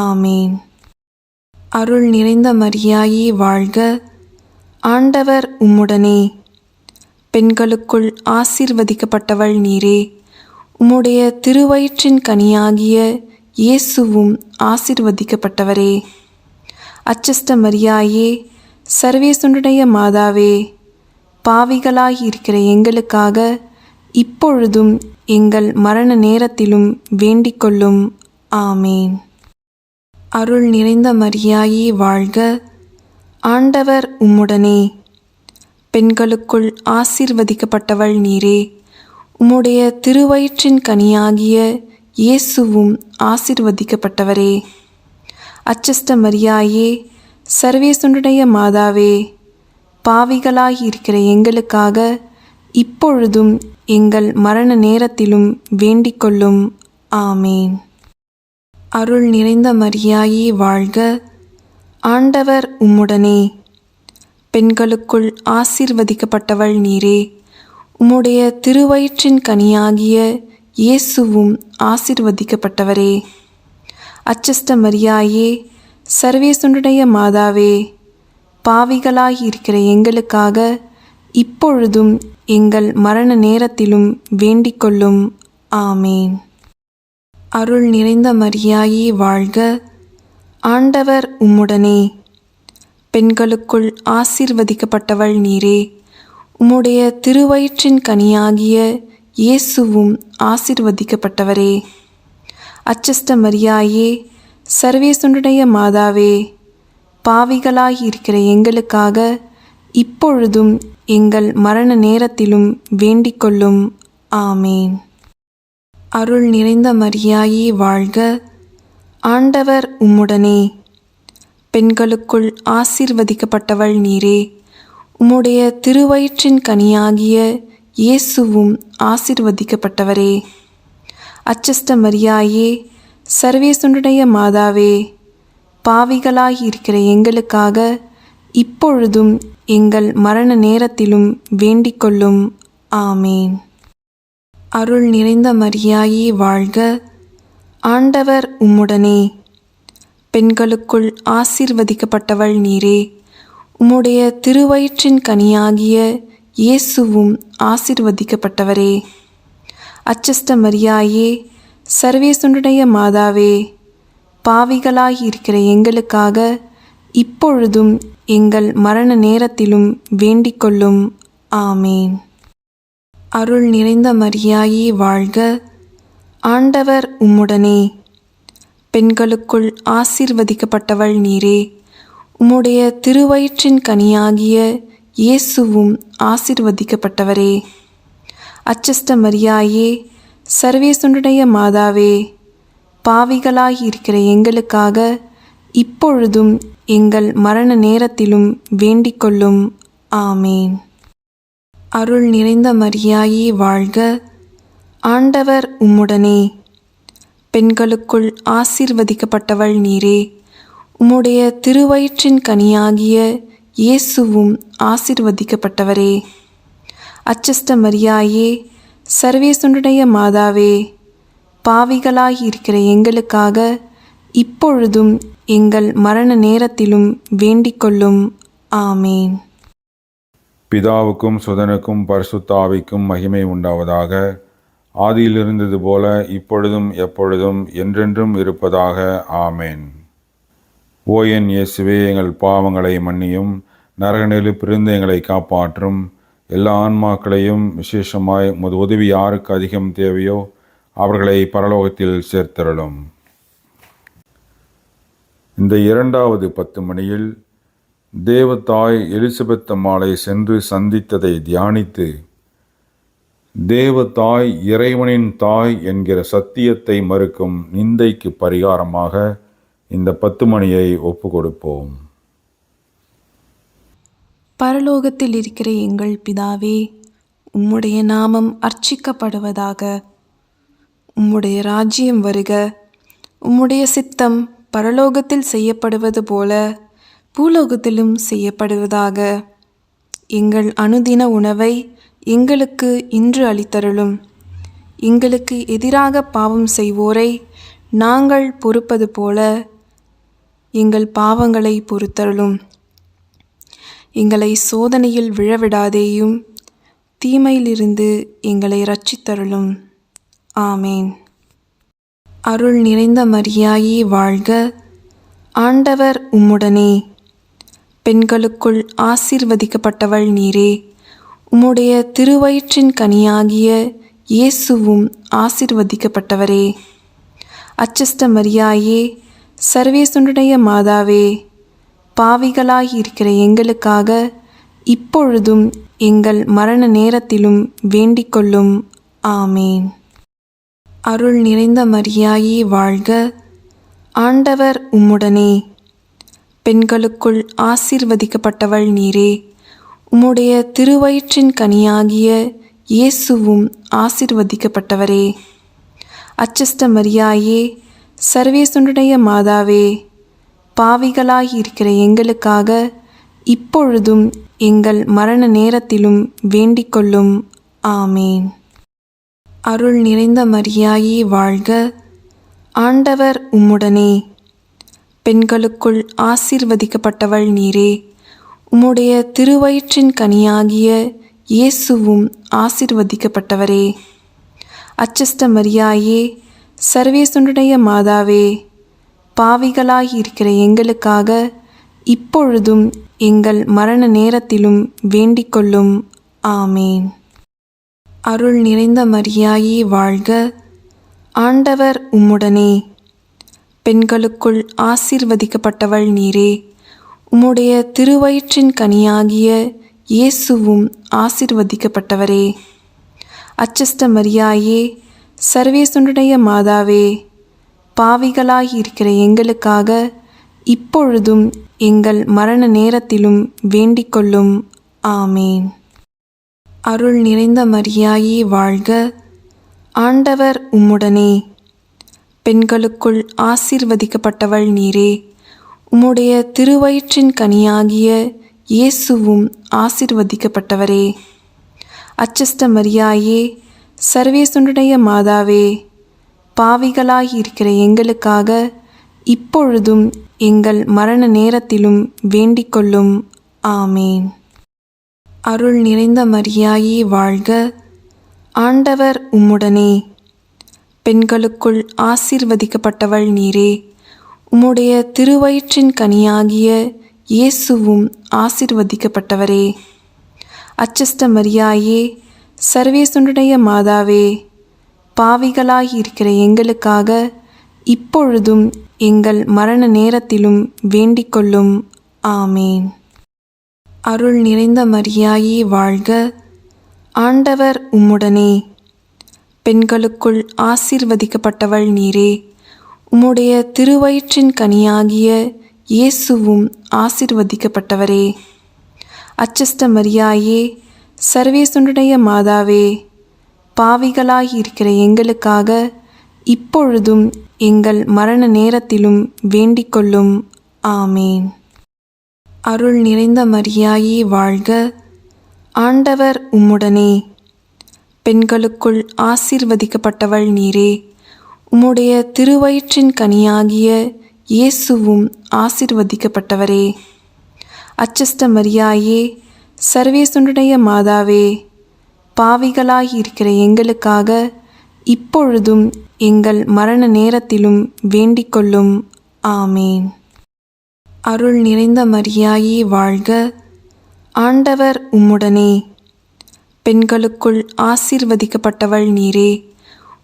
ஆமேன். அருள் நிறைந்த மரியாயே வாழ்க, ஆண்டவர் உம்முடனே. பெண்களுக்குள் ஆசீர்வதிக்கப்பட்டவள் நீரே. உம்முடைய திருவயிற்றின் கனியாகிய இயேசுவும் ஆசீர்வதிக்கப்பட்டவரே. அச்சிஷ்ட மரியாயே, சர்வேசுடைய மாதாவே, பாவிகளாய் இருக்கிற எங்களுக்காக இப்பொழுதும் எங்கள் மரண நேரத்திலும் வேண்டிக் கொள்ளும். ஆமேன். அருள் நிறைந்த மரியாயே வாழ்க, ஆண்டவர் உம்முடனே. பெண்களுக்குள் ஆசீர்வதிக்கப்பட்டவள் நீரே. உம்முடைய திருவயிற்றின் கனியாகிய இயேசுவும் ஆசீர்வதிக்கப்பட்டவரே. அச்சிஷ்ட மரியாயே, சர்வேசுடைய மாதாவே, பாவிகளாய் இருக்கிற எங்களுக்காக இப்பொழுதும் எங்கள் மரண நேரத்திலும் வேண்டிக் கொள்ளும். ஆமேன். அருள் நிறைந்த மரியாயே வாழ்க, ஆண்டவர் உம்முடனே. பெண்களுக்குள் ஆசீர்வதிக்கப்பட்டவள் நீரே. உம்முடைய திருவயிற்றின் கனியாகிய இயேசுவும் ஆசீர்வதிக்கப்பட்டவரே. அச்சிஷ்ட மரியாயே, சர்வேசுடைய மாதாவே, பாவிகளாய் இருக்கிற எங்களுக்காக இப்பொழுதும் எங்கள் மரண நேரத்திலும் வேண்டிக் கொள்ளும். ஆமேன். அருள் நிறைந்த மரியாயே வாழ்க, ஆண்டவர் உம்முடனே. பெண்களுக்குள் ஆசீர்வதிக்கப்பட்டவள் நீரே. உம்முடைய திருவயிற்றின் கனியாகிய இயேசுவும் ஆசீர்வதிக்கப்பட்டவரே. அச்சஸ்ட மரியாயே, சர்வேசுடைய மாதாவே, பாவிகளாயிருக்கிற எங்களுக்காக இப்பொழுதும் எங்கள் மரண நேரத்திலும் வேண்டிக் கொள்ளும். ஆமேன். அருள் நிறைந்த மரியாயே வாழ்க, ஆண்டவர் உம்முடனே. பெண்களுக்குள் ஆசீர்வதிக்கப்பட்டவள் நீரே. உம்முடைய திருவயிற்றின் கனியாகிய இயேசுவும் ஆசீர்வதிக்கப்பட்டவரே. அச்சஸ்ட மரியாயே, சர்வேசுடைய மாதாவே, பாவிகளாயிருக்கிற எங்களுக்காக இப்பொழுதும் எங்கள் மரண நேரத்திலும் வேண்டிக் கொள்ளும். ஆமேன். அருள் நிறைந்த மரியாயே வாழ்க, ஆண்டவர் உம்முடனே. பெண்களுக்குள் ஆசீர்வதிக்கப்பட்டவள் நீரே. உம்முடைய திருவயிற்றின் கனியாகிய இயேசுவும் ஆசீர்வதிக்கப்பட்டவரே. அச்சஸ்ட மரியாயே, சர்வேசுடைய மாதாவே, பாவிகளாயிருக்கிற எங்களுக்காக இப்பொழுதும் எங்கள் மரண நேரத்திலும் வேண்டிக் கொள்ளும். ஆமேன். அருள் நிறைந்த மரியாயே வாழ்க, ஆண்டவர் உம்முடனே. பெண்களுக்குள் ஆசீர்வதிக்கப்பட்டவள் நீரே. உம்முடைய திருவயிற்றின் கனியாகிய இயேசுவும் ஆசீர்வதிக்கப்பட்டவரே. அச்சஸ்ட மரியாயே, சர்வேசுடைய மாதாவே, பாவிகளாயிருக்கிற எங்களுக்காக இப்பொழுதும் எங்கள் மரண நேரத்திலும் வேண்டிக் கொள்ளும். ஆமேன். அருள் நிறைந்த மரியாயே வாழ்க, ஆண்டவர் உம்முடனே. பெண்களுக்குள் ஆசீர்வதிக்கப்பட்டவள் நீரே. உம்முடைய திருவயிற்றின் கனியாகிய இயேசுவும் ஆசீர்வதிக்கப்பட்டவரே. அச்சஸ்ட மரியாயே, சர்வேசுடைய மாதாவே, பாவிகளாயிருக்கிற எங்களுக்காக இப்பொழுதும் எங்கள் மரண நேரத்திலும் வேண்டிக் கொள்ளும். ஆமேன். பிதாவுக்கும் சுதனுக்கும் பரிசுத்த ஆவிக்கும் மகிமை உண்டாவதாக. ஆதியில் இருந்தது போல இப்பொழுதும் எப்பொழுதும் என்றென்றும் இருப்பதாக. ஆமேன். ஓ என் இயேசுவே, எங்கள் பாவங்களை மன்னியும், நரக நெருப்பிலிருந்து எங்களை காப்பாற்றும். எல்லா ஆன்மாக்களையும், விசேஷமாய் உமது உதவி யாருக்கு அதிகம் தேவையோ அவர்களை பரலோகத்தில் சேர்த்தருளும். இந்த 2வது 10 மணியில் தேவதாய் எலிசபெத் அம்மாளை சென்று சந்தித்ததை தியானித்து, தேவதாய் இறைவனின் தாய் என்கிற சத்தியத்தை மறுக்கும் நிந்தைக்கு பரிகாரமாக இந்த 10 மணியை ஒப்பு கொடுப்போம். பரலோகத்தில் இருக்கிற எங்கள் பிதாவே, உம்முடைய நாமம் அர்ச்சிக்கப்படுவதாக. உம்முடைய ராஜ்யம் வருக. உம்முடைய சித்தம் பரலோகத்தில் செய்யப்படுவது போல பூலோகத்திலும் செய்யப்படுவதாக. எங்கள் அனுதின உணவை எங்களுக்கு இன்று அளித்தருளும். எங்களுக்கு எதிராக பாவம் செய்வோரை நாங்கள் பொறுப்பது போல எங்கள் பாவங்களை பொறுத்தருளும். எங்களை சோதனையில் விழவிடாதேயும், தீமையிலிருந்து எங்களை இரட்சித்தருளும். ஆமேன். அருள் நிறைந்த மரியாயே வாழ்க, ஆண்டவர் உம்முடனே. பெண்களுக்குள் ஆசீர்வதிக்கப்பட்டவள் நீரே. உம்முடைய திருவயிற்றின் கனியாகிய இயேசுவும் ஆசீர்வதிக்கப்பட்டவரே. அச்சஸ்ட மரியாயே, சர்வேசுடைய மாதாவே, பாவிகளாயிருக்கிற எங்களுக்காக இப்பொழுதும் எங்கள் மரண நேரத்திலும் வேண்டிக் கொள்ளும். ஆமேன். அருள் நிறைந்த மரியாயே வாழ்க, ஆண்டவர் உம்முடனே. பெண்களுக்குள் ஆசீர்வதிக்கப்பட்டவள் நீரே. உம்முடைய திருவயிற்றின் கனியாகிய இயேசுவும் ஆசீர்வதிக்கப்பட்டவரே. அச்சஸ்ட மரியாயே, சர்வேசுடைய மாதாவே, பாவிகளாயிருக்கிற எங்களுக்காக இப்பொழுதும் எங்கள் மரண நேரத்திலும் வேண்டிக் கொள்ளும். ஆமேன். அருள் நிறைந்த மரியாயே வாழ்க, ஆண்டவர் உம்முடனே. பெண்களுக்குள் ஆசீர்வதிக்கப்பட்டவள் நீரே. உம்முடைய திருவயிற்றின் கனியாகிய இயேசுவும் ஆசீர்வதிக்கப்பட்டவரே. அச்சஸ்ட மரியாயே, சர்வேசுனுடைய மாதாவே, பாவிகளாயிருக்கிற எங்களுக்காக இப்பொழுதும் எங்கள் மரண நேரத்திலும் வேண்டிக்கொள்ளும். ஆமேன். அருள் நிறைந்த மரியாயே வாழ்க, ஆண்டவர் உம்முடனே, பெண்களுக்குள் ஆசீர்வதிக்கப்பட்டவள் நீரே. உம்முடைய திருவயிற்றின் கனியாகிய இயேசுவும் ஆசீர்வதிக்கப்பட்டவரே. அச்சஸ்ட மரியாயே, சர்வேசுனுடைய மாதாவே, பாவிகளாயிருக்கிற எங்களுக்காக இப்பொழுதும் எங்கள் மரண நேரத்திலும் வேண்டிக்கொள்ளும். ஆமேன். அருள் நிறைந்த மரியாயே வாழ்க, ஆண்டவர் உம்முடனே, பெண்களுக்குள் ஆசீர்வதிக்கப்பட்டவள் நீரே. உம்முடைய திருவயிற்றின் கனியாகிய இயேசுவும் ஆசீர்வதிக்கப்பட்டவரே. அச்சஸ்ட மரியாயே, சர்வேசுனுடைய மாதாவே, பாவிகளாயிருக்கிற எங்களுக்காக இப்பொழுதும் எங்கள் மரண நேரத்திலும் வேண்டிக்கொள்ளும். ஆமேன். அருள் நிறைந்த மரியாயே வாழ்க, ஆண்டவர் உம்முடனே, பெண்களுக்குள் ஆசீர்வதிக்கப்பட்டவள் நீரே. உம்முடைய திருவயிற்றின் கனியாகிய இயேசுவும் ஆசீர்வதிக்கப்பட்டவரே. அச்சஸ்ட மரியாயே, சர்வேசுனுடைய மாதாவே, பாவிகளாயிருக்கிற எங்களுக்காக இப்பொழுதும் எங்கள் மரண நேரத்திலும் வேண்டிக்கொள்ளும். ஆமேன். அருள் நிறைந்த மரியாயே வாழ்க, ஆண்டவர் உம்முடனே, பெண்களுக்குள் ஆசீர்வதிக்கப்பட்டவள் நீரே. உம்முடைய திருவயிற்றின் கனியாகிய இயேசுவும் ஆசீர்வதிக்கப்பட்டவரே. அச்சஸ்ட மரியாயே, சர்வேசுனுடைய மாதாவே, பாவிகளாயிருக்கிற எங்களுக்காக இப்பொழுதும் எங்கள் மரண நேரத்திலும் வேண்டிக்கொள்ளும். ஆமேன். அருள் நிறைந்த மரியாயே வாழ்க, ஆண்டவர் உம்முடனே, பெண்களுக்குள் ஆசீர்வதிக்கப்பட்டவள் நீரே. உம்முடைய திருவயிற்றின் கனியாகிய இயேசுவும் ஆசீர்வதிக்கப்பட்டவரே. அச்சஸ்ட மரியாயே, சர்வேசுனுடைய மாதாவே, பாவிகளாயிருக்கிற எங்களுக்காக இப்பொழுதும் எங்கள் மரண நேரத்திலும் வேண்டிக்கொள்ளும். ஆமேன். அருள் நிறைந்த மரியாயே வாழ்க, ஆண்டவர் உம்முடனே, பெண்களுக்குள் ஆசீர்வதிக்கப்பட்டவள் நீரே.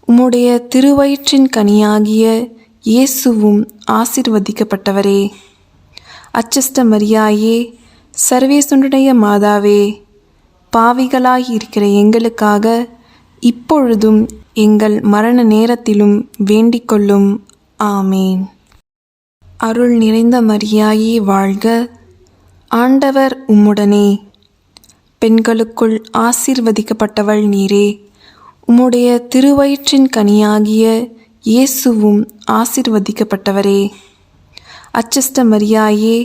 உம்முடைய திருவயிற்றின் கனியாகிய இயேசுவும் ஆசீர்வதிக்கப்பட்டவரே. அச்சஸ்ட மரியாயே, சர்வேசுனுடைய மாதாவே, பாவிகளாயிருக்கிற எங்களுக்காக இப்பொழுதும் எங்கள் மரண நேரத்திலும் வேண்டிக்கொள்ளும். ஆமேன். அருள் நிறைந்த மரியாயே வாழ்க, ஆண்டவர் உம்முடனே, பெண்களுக்குள் ஆசீர்வதிக்கப்பட்டவள் நீரே. உம்முடைய திருவயிற்றின் கனியாகிய இயேசுவும் ஆசீர்வதிக்கப்பட்டவரே. அச்சஸ்ட மரியாயே,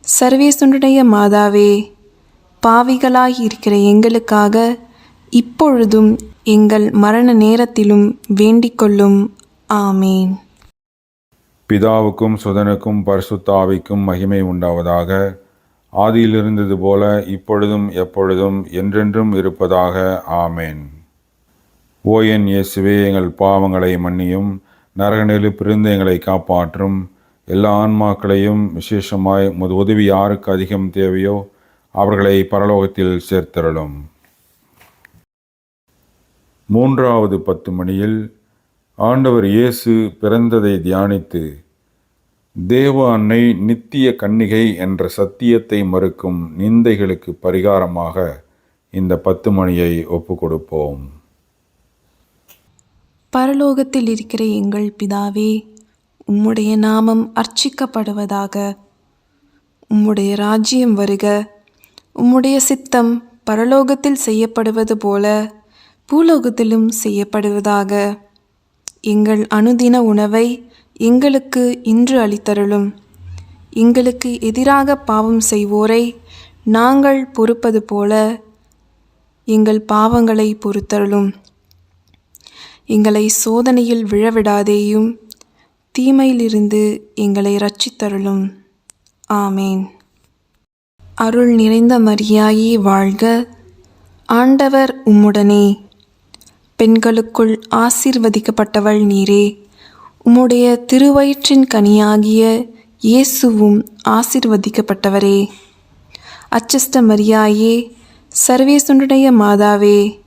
சர்வேசுனுடைய மாதாவே, பாவிகளாயிருக்கிற எங்களுக்காக இப்பொழுதும் எங்கள் மரண நேரத்திலும் வேண்டிக்கொள்ளும். ஆமேன். பிதாவுக்கும் சுதனுக்கும் பரிசுத்த ஆவிக்கும் மகிமை உண்டாவதாக. ஆதியில் இருந்தது போல இப்பொழுதும் எப்பொழுதும் என்றென்றும் இருப்பதாக. ஆமேன். ஓ என் இயேசுவே, எங்கள் பாவங்களை மன்னியும், நரக நெருப்பிலிருந்து எங்களை காப்பாற்றும். எல்லா ஆன்மாக்களையும் விசேஷமாய் உமது உதவி யாருக்கு அதிகம் தேவையோ அவர்களை பரலோகத்தில் சேர்த்தருளும். 3வது 10 மணியில் ஆண்டவர் இயேசு பிறந்ததை தியானித்து தேவ அன்னை நித்திய கன்னிகை என்ற சத்தியத்தை மறுக்கும் நிந்தைகளுக்கு பரிகாரமாக இந்த 10 மணியை ஒப்பு கொடுப்போம். பரலோகத்தில் இருக்கிற எங்கள் பிதாவே, உம்முடைய நாமம் அர்ச்சிக்கப்படுவதாக. உம்முடைய ராஜ்யம் வருக. உம்முடைய சித்தம் பரலோகத்தில் செய்யப்படுவது போல பூலோகத்திலும் செய்யப்படுவதாக. எங்கள் அனுதின உணவை எங்களுக்கு இன்று அளித்தருளும். எங்களுக்கு எதிராக பாவம் செய்வோரை நாங்கள் பொறுப்பது போல எங்கள் பாவங்களை பொறுத்தருளும். எங்களை சோதனையில் விழவிடாதேயும், தீமையிலிருந்து எங்களை இரட்சித்தருளும். ஆமேன். அருள் நிறைந்த மரியாயே வாழ்க, ஆண்டவர் உம்முடனே. பெண்களுக்குள் ஆசீர்வதிக்கப்பட்டவள் நீரே. உம்முடைய திருவயிற்றின் கனியாகிய இயேசுவும் ஆசீர்வதிக்கப்பட்டவரே. அச்சஸ்த மரியாயே, சர்வேசுடைய மாதாவே,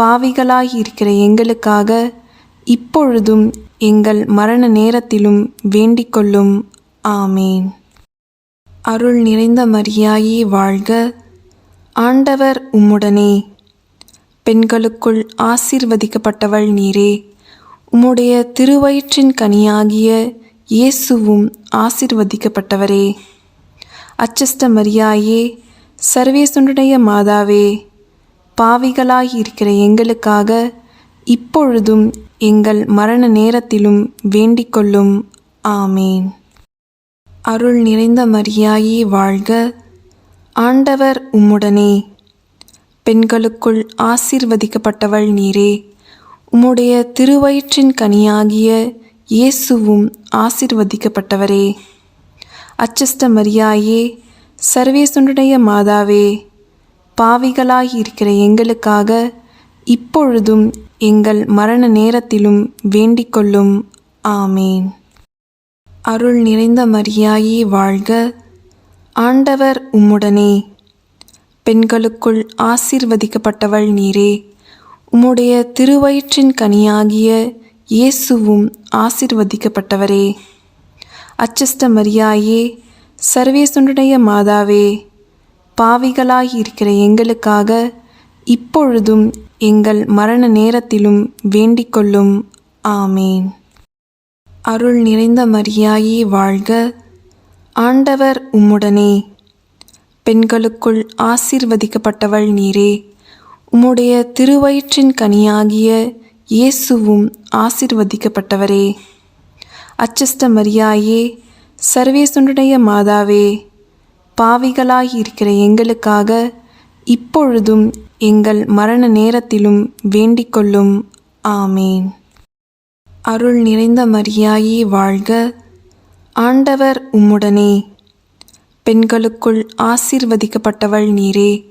பாவிகளாயிருக்கிற எங்களுக்காக இப்பொழுதும் எங்கள் மரண நேரத்திலும் வேண்டிக் கொள்ளும். ஆமேன். அருள் நிறைந்த மரியாயே வாழ்க. ஆண்டவர் உம்முடனே. பெண்களுக்குள் ஆசீர்வதிக்கப்பட்டவள் நீரே. உம்முடைய திருவயிற்றின் கனியாகிய இயேசுவும் ஆசீர்வதிக்கப்பட்டவரே. அச்சஸ்த மரியாயே, சர்வேசுடைய மாதாவே, பாவிகளாயிருக்கிற எங்களுக்காக இப்பொழுதும் எங்கள் மரண நேரத்திலும் வேண்டிக் கொள்ளும். ஆமேன். அருள் நிறைந்த மரியாயே வாழ்க. ஆண்டவர் உம்முடனே. பெண்களுக்குள் ஆசீர்வதிக்கப்பட்டவள் நீரே. உம்முடைய திருவயிற்றின் கனியாகிய இயேசுவும் ஆசீர்வதிக்கப்பட்டவரே. அச்சஸ்த மரியாயே, சர்வேசுடைய மாதாவே, பாவிகளாயிருக்கிற எங்களுக்காக இப்பொழுதும் எங்கள் மரண நேரத்திலும் வேண்டிக் கொள்ளும். ஆமேன். அருள் நிறைந்த மரியாயே வாழ்க. ஆண்டவர் உம்முடனே. பெண்களுக்குள் ஆசீர்வதிக்கப்பட்டவள் நீரே. உம்முடைய திருவயிற்றின் கனியாகிய இயேசுவும் ஆசீர்வதிக்கப்பட்டவரே. அச்சஸ்த மரியாயே, சர்வேசுடைய மாதாவே, பாவிகளாயிருக்கிற எங்களுக்காக இப்பொழுதும் எங்கள் மரண நேரத்திலும் வேண்டிக் கொள்ளும். ஆமேன். அருள் நிறைந்த மரியாயே வாழ்க. ஆண்டவர் உம்முடனே. பெண்களுக்குள் ஆசீர்வதிக்கப்பட்டவள் நீரே. உம்முடைய திருவயிற்றின் கனியாகிய இயேசுவும் ஆசீர்வதிக்கப்பட்டவரே. அச்சஸ்த மரியாயே, சர்வேசுடைய மாதாவே, பாவிகளாயிருக்கிற எங்களுக்காக இப்பொழுதும் எங்கள் மரண நேரத்திலும் வேண்டிக் கொள்ளும். ஆமேன். அருள் நிறைந்த மரியாயே வாழ்க. ஆண்டவர் உம்முடனே. பெண்களுக்குள் ஆசீர்வதிக்கப்பட்டவள் நீரே.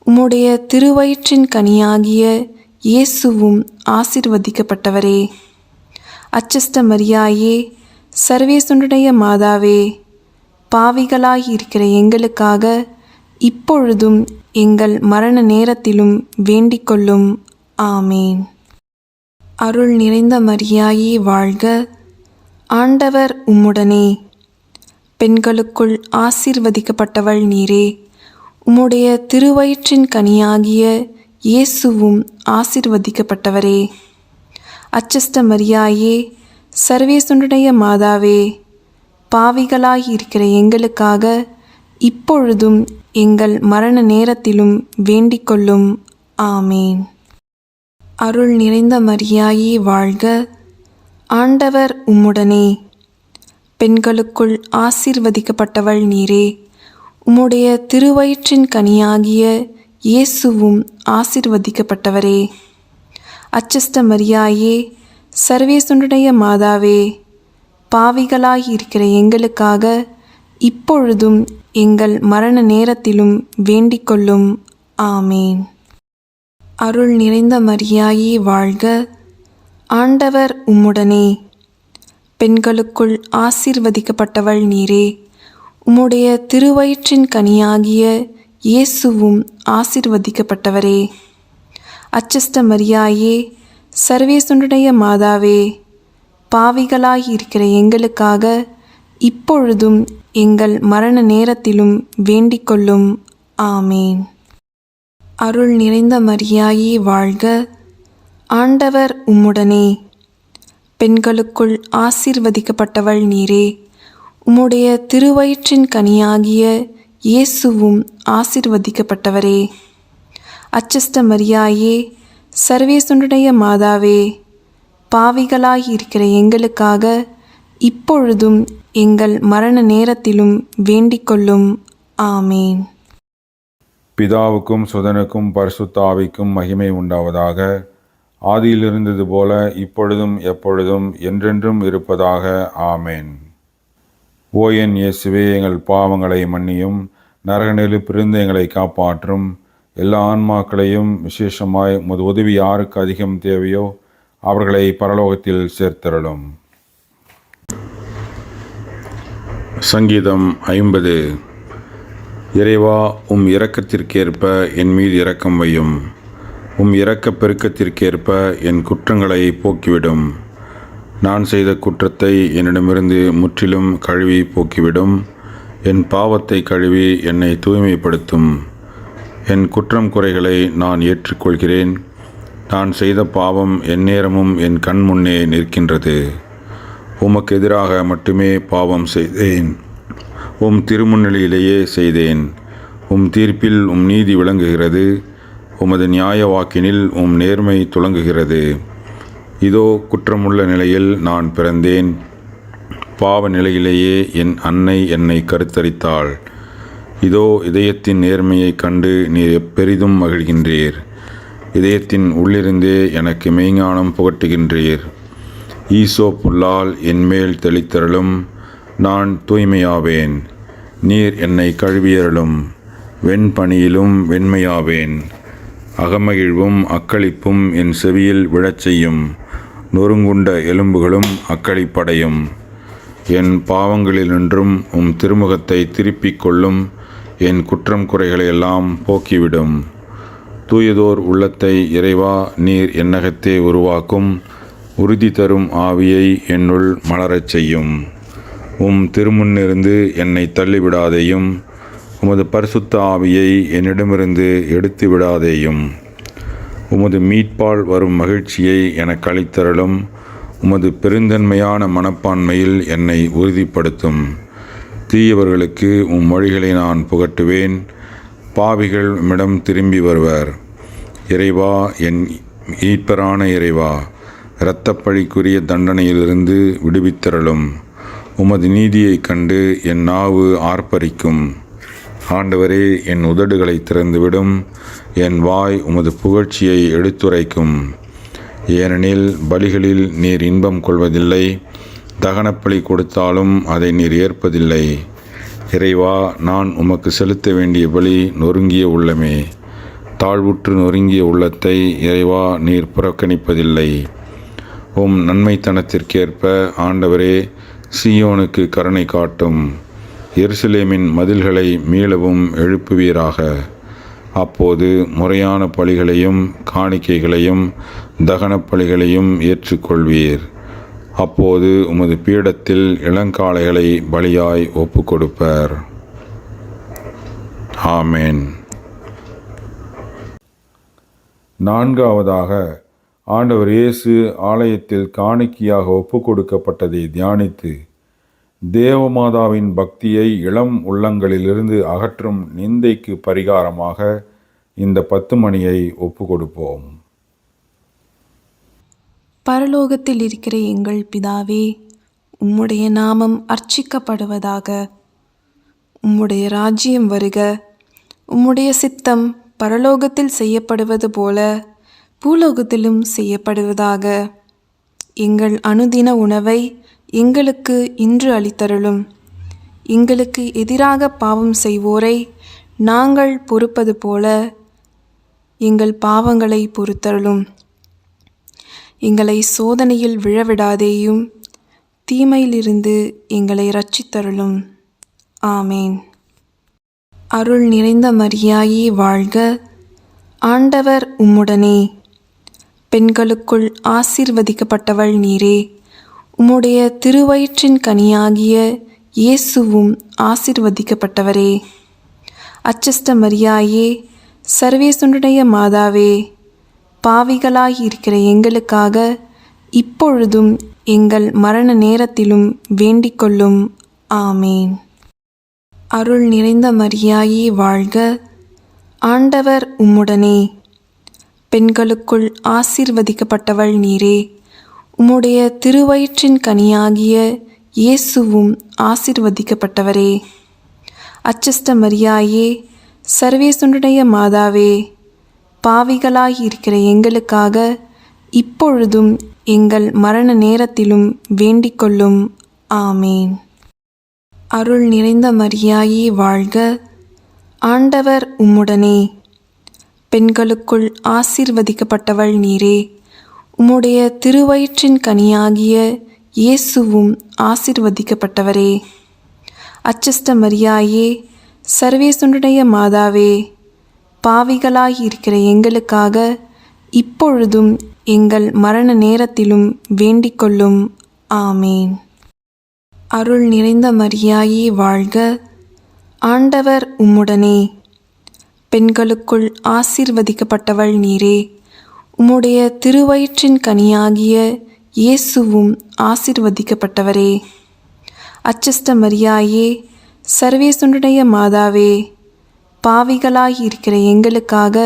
உம்முடைய திருவயிற்றின் கனியாகிய இயேசுவும் ஆசீர்வதிக்கப்பட்டவரே. அச்சஸ்த மரியாயே, சர்வேசுடைய மாதாவே, பாவிகளாயிருக்கிற எங்களுக்காக இப்பொழுதும் எங்கள் மரண நேரத்திலும் வேண்டிக் கொள்ளும். ஆமேன். அருள் நிறைந்த மரியாயே வாழ்க. ஆண்டவர் உம்முடனே. பெண்களுக்குள் ஆசீர்வதிக்கப்பட்டவள் நீரே. உம்முடைய திருவயிற்றின் கனியாகிய இயேசுவும் ஆசீர்வதிக்கப்பட்டவரே. அச்சஸ்த மரியாயே, சர்வேசுடைய மாதாவே, பாவிகளாயிருக்கிற எங்களுக்காக இப்பொழுதும் எங்கள் மரண நேரத்திலும் வேண்டிக் கொள்ளும். ஆமேன். அருள் நிறைந்த மரியாயே வாழ்க. ஆண்டவர் உம்முடனே. பெண்களுக்குள் ஆசீர்வதிக்கப்பட்டவள் நீரே. உம்முடைய திருவயிற்றின் கனியாகிய இயேசுவும் ஆசீர்வதிக்கப்பட்டவரே. அச்சஸ்த மரியாயே, சர்வேசுடைய மாதாவே, பாவிகளாயிருக்கிற எங்களுக்காக இப்பொழுதும் எங்கள் மரண நேரத்திலும் வேண்டிக் கொள்ளும். ஆமேன். அருள் நிறைந்த மரியாயே வாழ்க. ஆண்டவர் உம்முடனே. பெண்களுக்குள் ஆசீர்வதிக்கப்பட்டவள் நீரே. உம்முடைய திருவயிற்றின் கனியாகிய இயேசுவும் ஆசீர்வதிக்கப்பட்டவரே. அச்சஸ்த மரியாயே, சர்வேசுடைய மாதாவே, பாவிகளாயிருக்கிற எங்களுக்காக இப்பொழுதும் எங்கள் மரண நேரத்திலும் வேண்டிக் கொள்ளும். ஆமேன். அருள் நிறைந்த மரியாயே வாழ்க. ஆண்டவர் உம்முடனே. பெண்களுக்குள் ஆசீர்வதிக்கப்பட்டவள் நீரே. உம்முடைய திருவயிற்றின் கனியாகிய இயேசுவும் ஆசீர்வதிக்கப்பட்டவரே. அச்சஸ்த மரியாயே, சர்வேசுடைய மாதாவே, பாவிகளாயிருக்கிற எங்களுக்காக இப்பொழுதும் எங்கள் மரண நேரத்திலும் வேண்டிக் கொள்ளும். ஆமேன். பிதாவுக்கும் சுதனுக்கும் பரிசுத்த ஆவிக்கும் மகிமை உண்டாவதாக. ஆதியில் இருந்தது போல இப்பொழுதும் எப்பொழுதும் என்றென்றும் இருப்பதாக. ஆமேன். ஓ என் இயேசுவே, எங்கள் பாவங்களை மன்னியும், நரக நெருப்பிலிருந்து எங்களை காப்பாற்றும், எல்லா ஆன்மாக்களையும் விசேஷமாய் உமது உதவி யாருக்கு அதிகம் தேவையோ அவர்களை பரலோகத்தில் சேர்த்தருளும். சங்கீதம் 50. இறைவா, உம் இரக்கத்திற்கேற்ப என் மீது இரக்கம் வையும். உம் இரக்கப் பெருக்கத்திற்கேற்ப என் குற்றங்களை போக்கிவிடும். நான் செய்த குற்றத்தை என்னிடமிருந்து முற்றிலும் கழுவி போக்கிவிடும். என் பாவத்தை கழுவி என்னை தூய்மைப்படுத்தும். என் குற்றம் குறைகளை நான் ஏற்றுக்கொள்கிறேன். நான் செய்த பாவம் எந்நேரமும் என் கண் முன்னே நிற்கின்றது. உமக்கு எதிராக மட்டுமே பாவம் செய்தேன். உம் திருமுன்னிலையிலேயே செய்தேன். உம் தீர்ப்பில் உம் நீதி விளங்குகிறது. உமது நியாய வாக்கினில் உம் நேர்மை துலங்குகிறது. இதோ குற்றமுள்ள நிலையில் நான் பிறந்தேன். பாவ நிலையிலேயே என் அன்னை என்னை கருத்தரித்தாள். இதோ இதயத்தின் நேர்மையைக் கண்டு நீர் பெரிதும் மகிழ்கின்றீர். இதயத்தின் உள்ளிருந்தே எனக்கு மெய்ஞானம் புகட்டுகின்றீர். ஈசோ புல்லால் என்மேல் தெளித்தருளும். நான் தூய்மையாவேன். நீர் என்னை கழுவியருளும். வெண்பனியிலும் வெண்மையாவேன். அகமகிழ்வும் அக்களிப்பும் என் செவியில் விழச் செய்யும். நொறுங்குண்ட எலும்புகளும் அக்களிப்படையும். என் பாவங்களினின்றும் உம் திருமுகத்தை திருப்பிக் கொள்ளும். என் குற்றம் குறைகளையெல்லாம் போக்கிவிடும். தூயதோர் உள்ளத்தை இறைவா நீர் என்னகத்தே உருவாக்கும். உறுதி தரும் ஆவியை என்னுள் மலரச் செய்யும். உம் திருமுன்னிருந்து என்னை தள்ளிவிடாதேயும். உமது பரிசுத்த ஆவியை என்னிடமிருந்து எடுத்து விடாதேயும். உமது மீட்பால் வரும் மகிழ்ச்சியை எனக்கு அளித்தருளும். உமது பெருந்தன்மையான மனப்பான்மையில் என்னை உறுதிப்படுத்தும். தீயவர்களுக்கு உம் மொழிகளை நான் புகட்டுவேன். பாவிகள் உம்மிடம் திரும்பி வருவர். இறைவா, என் மீட்பரான இறைவா, இரத்தப்பழிக்குரிய தண்டனையிலிருந்து விடுவித்தருளும். உமது நீதியைக் கண்டு என் நாவு ஆர்ப்பரிக்கும். ஆண்டவரே, என் உதடுகளை திறந்துவிடும். என் வாய் உமது புகழ்ச்சியை எடுத்துரைக்கும். ஏனெனில் பலிகளில் நீர் இன்பம் கொள்வதில்லை. தகனப்பலி கொடுத்தாலும் அதை நீர் ஏற்பதில்லை. இறைவா, நான் உமக்கு செலுத்த வேண்டிய பலி நொறுங்கிய உள்ளமே. தாழ்வுற்று நொறுங்கிய உள்ளத்தை இறைவா நீர் புறக்கணிப்பதில்லை. உம் நன்மைத்தனத்திற்கேற்ப ஆண்டவரே சீயோனுக்கு கருணை காட்டும். எருசலேமின் மதில்களை மீளவும் எழுப்புவீராக. அப்போது முறையான பலிகளையும் காணிக்கைகளையும் தகனப் பலிகளையும் ஏற்றுக்கொள்வீர். அப்போது உமது பீடத்தில் இளங்காளைகளை பலியாய் ஒப்பு கொடுப்பர். ஆமேன். 4. ஆண்டவர் இயேசு ஆலயத்தில் காணிக்கையாக ஒப்பு கொடுக்கப்பட்டதை தியானித்து தேவமாதாவின் பக்தியை இளம் உள்ளங்களிலிருந்து அகற்றும் நிந்தைக்கு பரிகாரமாக இந்த 10 மணியை ஒப்பு கொடுப்போம். பரலோகத்தில் இருக்கிற எங்கள் பிதாவே, உம்முடைய நாமம் அர்ச்சிக்கப்படுவதாக. உம்முடைய ராஜ்யம் வருக. உம்முடைய சித்தம் பரலோகத்தில் செய்யப்படுவது போல பூலோகத்திலும் செய்யப்படுவதாக. எங்கள் அனுதின உணவை எங்களுக்கு இன்று அளித்தருளும். எங்களுக்கு எதிராக பாவம் செய்வோரை நாங்கள் பொறுப்பது போல எங்கள் பாவங்களை பொறுத்தருளும். எங்களை சோதனையில் விழவிடாதேயும், தீமையிலிருந்து எங்களை இரட்சித்தருளும். ஆமேன். அருள் நிறைந்த மரியாயே வாழ்க. ஆண்டவர் உம்முடனே. பெண்களுக்குள் ஆசீர்வதிக்கப்பட்டவள் நீரே. உம்முடைய திருவயிற்றின் கனியாகிய இயேசுவும் ஆசீர்வதிக்கப்பட்டவரே. அச்சஸ்ட மரியாயே, சர்வேசுடைய மாதாவே, பாவிகளாய் இருக்கிற எங்களுக்காக இப்பொழுதும் எங்கள் மரண நேரத்திலும் வேண்டிக்கொள்ளும். ஆமேன். அருள் நிறைந்த மரியாயே, வாழ்க. ஆண்டவர் உம்முடனே. பெண்களுக்குள் ஆசீர்வதிக்கப்பட்டவள் நீரே. உம்முடைய திருவயிற்றின் கனியாகிய இயேசுவும் ஆசீர்வதிக்கப்பட்டவரே. அச்சஸ்ட மரியாயே, சர்வேசுடைய மாதாவே, பாவிகளாய் இருக்கிற எங்களுக்காக இப்பொழுதும் எங்கள் மரண நேரத்திலும் வேண்டிக்கொள்ளும். ஆமேன். அருள் நிறைந்த மரியாயே, வாழ்க. ஆண்டவர் உம்முடனே. பெண்களுக்குள் ஆசீர்வதிக்கப்பட்டவள் நீரே. உம்முடைய திருவயிற்றின் கனியாகிய இயேசுவும் ஆசீர்வதிக்கப்பட்டவரே. அச்சஸ்ட மரியாயே, சர்வேசுடைய மாதாவே, பாவிகளாயிருக்கிற எங்களுக்காக இப்பொழுதும் எங்கள் மரண நேரத்திலும் வேண்டிக் கொள்ளும். ஆமேன். அருள் நிறைந்த மரியாயே வாழ்க, ஆண்டவர் உம்முடனே. பெண்களுக்குள் ஆசீர்வதிக்கப்பட்டவள் நீரே. உம்முடைய திருவயிற்றின் கனியாகிய இயேசுவும் ஆசீர்வதிக்கப்பட்டவரே. அச்சஸ்ட மரியாயே, சர்வேசுடைய மாதாவே, பாவிகளாயிருக்கிற எங்களுக்காக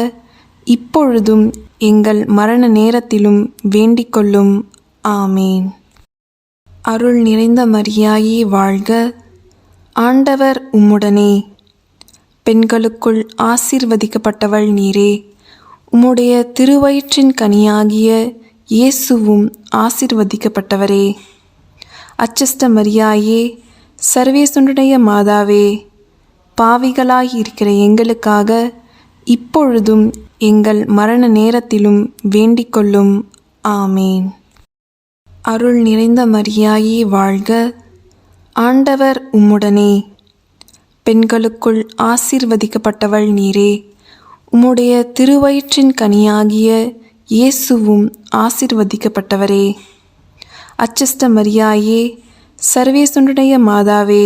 இப்பொழுதும் எங்கள் மரண நேரத்திலும் வேண்டிக் கொள்ளும். ஆமேன். அருள் நிறைந்த மரியாயே வாழ்க, ஆண்டவர் உம்முடனே. பெண்களுக்குள் ஆசீர்வதிக்கப்பட்டவள் நீரே. உம்முடைய திருவயிற்றின் கனியாகிய இயேசுவும் ஆசீர்வதிக்கப்பட்டவரே. அச்சஸ்ட மரியாயே, சர்வேசுடைய மாதாவே, பாவிகளாயிருக்கிற எங்களுக்காக இப்பொழுதும் எங்கள் மரண நேரத்திலும் வேண்டிக் கொள்ளும். ஆமேன். அருள் நிறைந்த மரியாயே வாழ்க, ஆண்டவர் உம்முடனே. பெண்களுக்குள் ஆசீர்வதிக்கப்பட்டவள் நீரே. உம்முடைய திருவயிற்றின் கனியாகிய இயேசுவும் ஆசீர்வதிக்கப்பட்டவரே. அச்சஸ்ட மரியாயே, சர்வேசுடைய மாதாவே,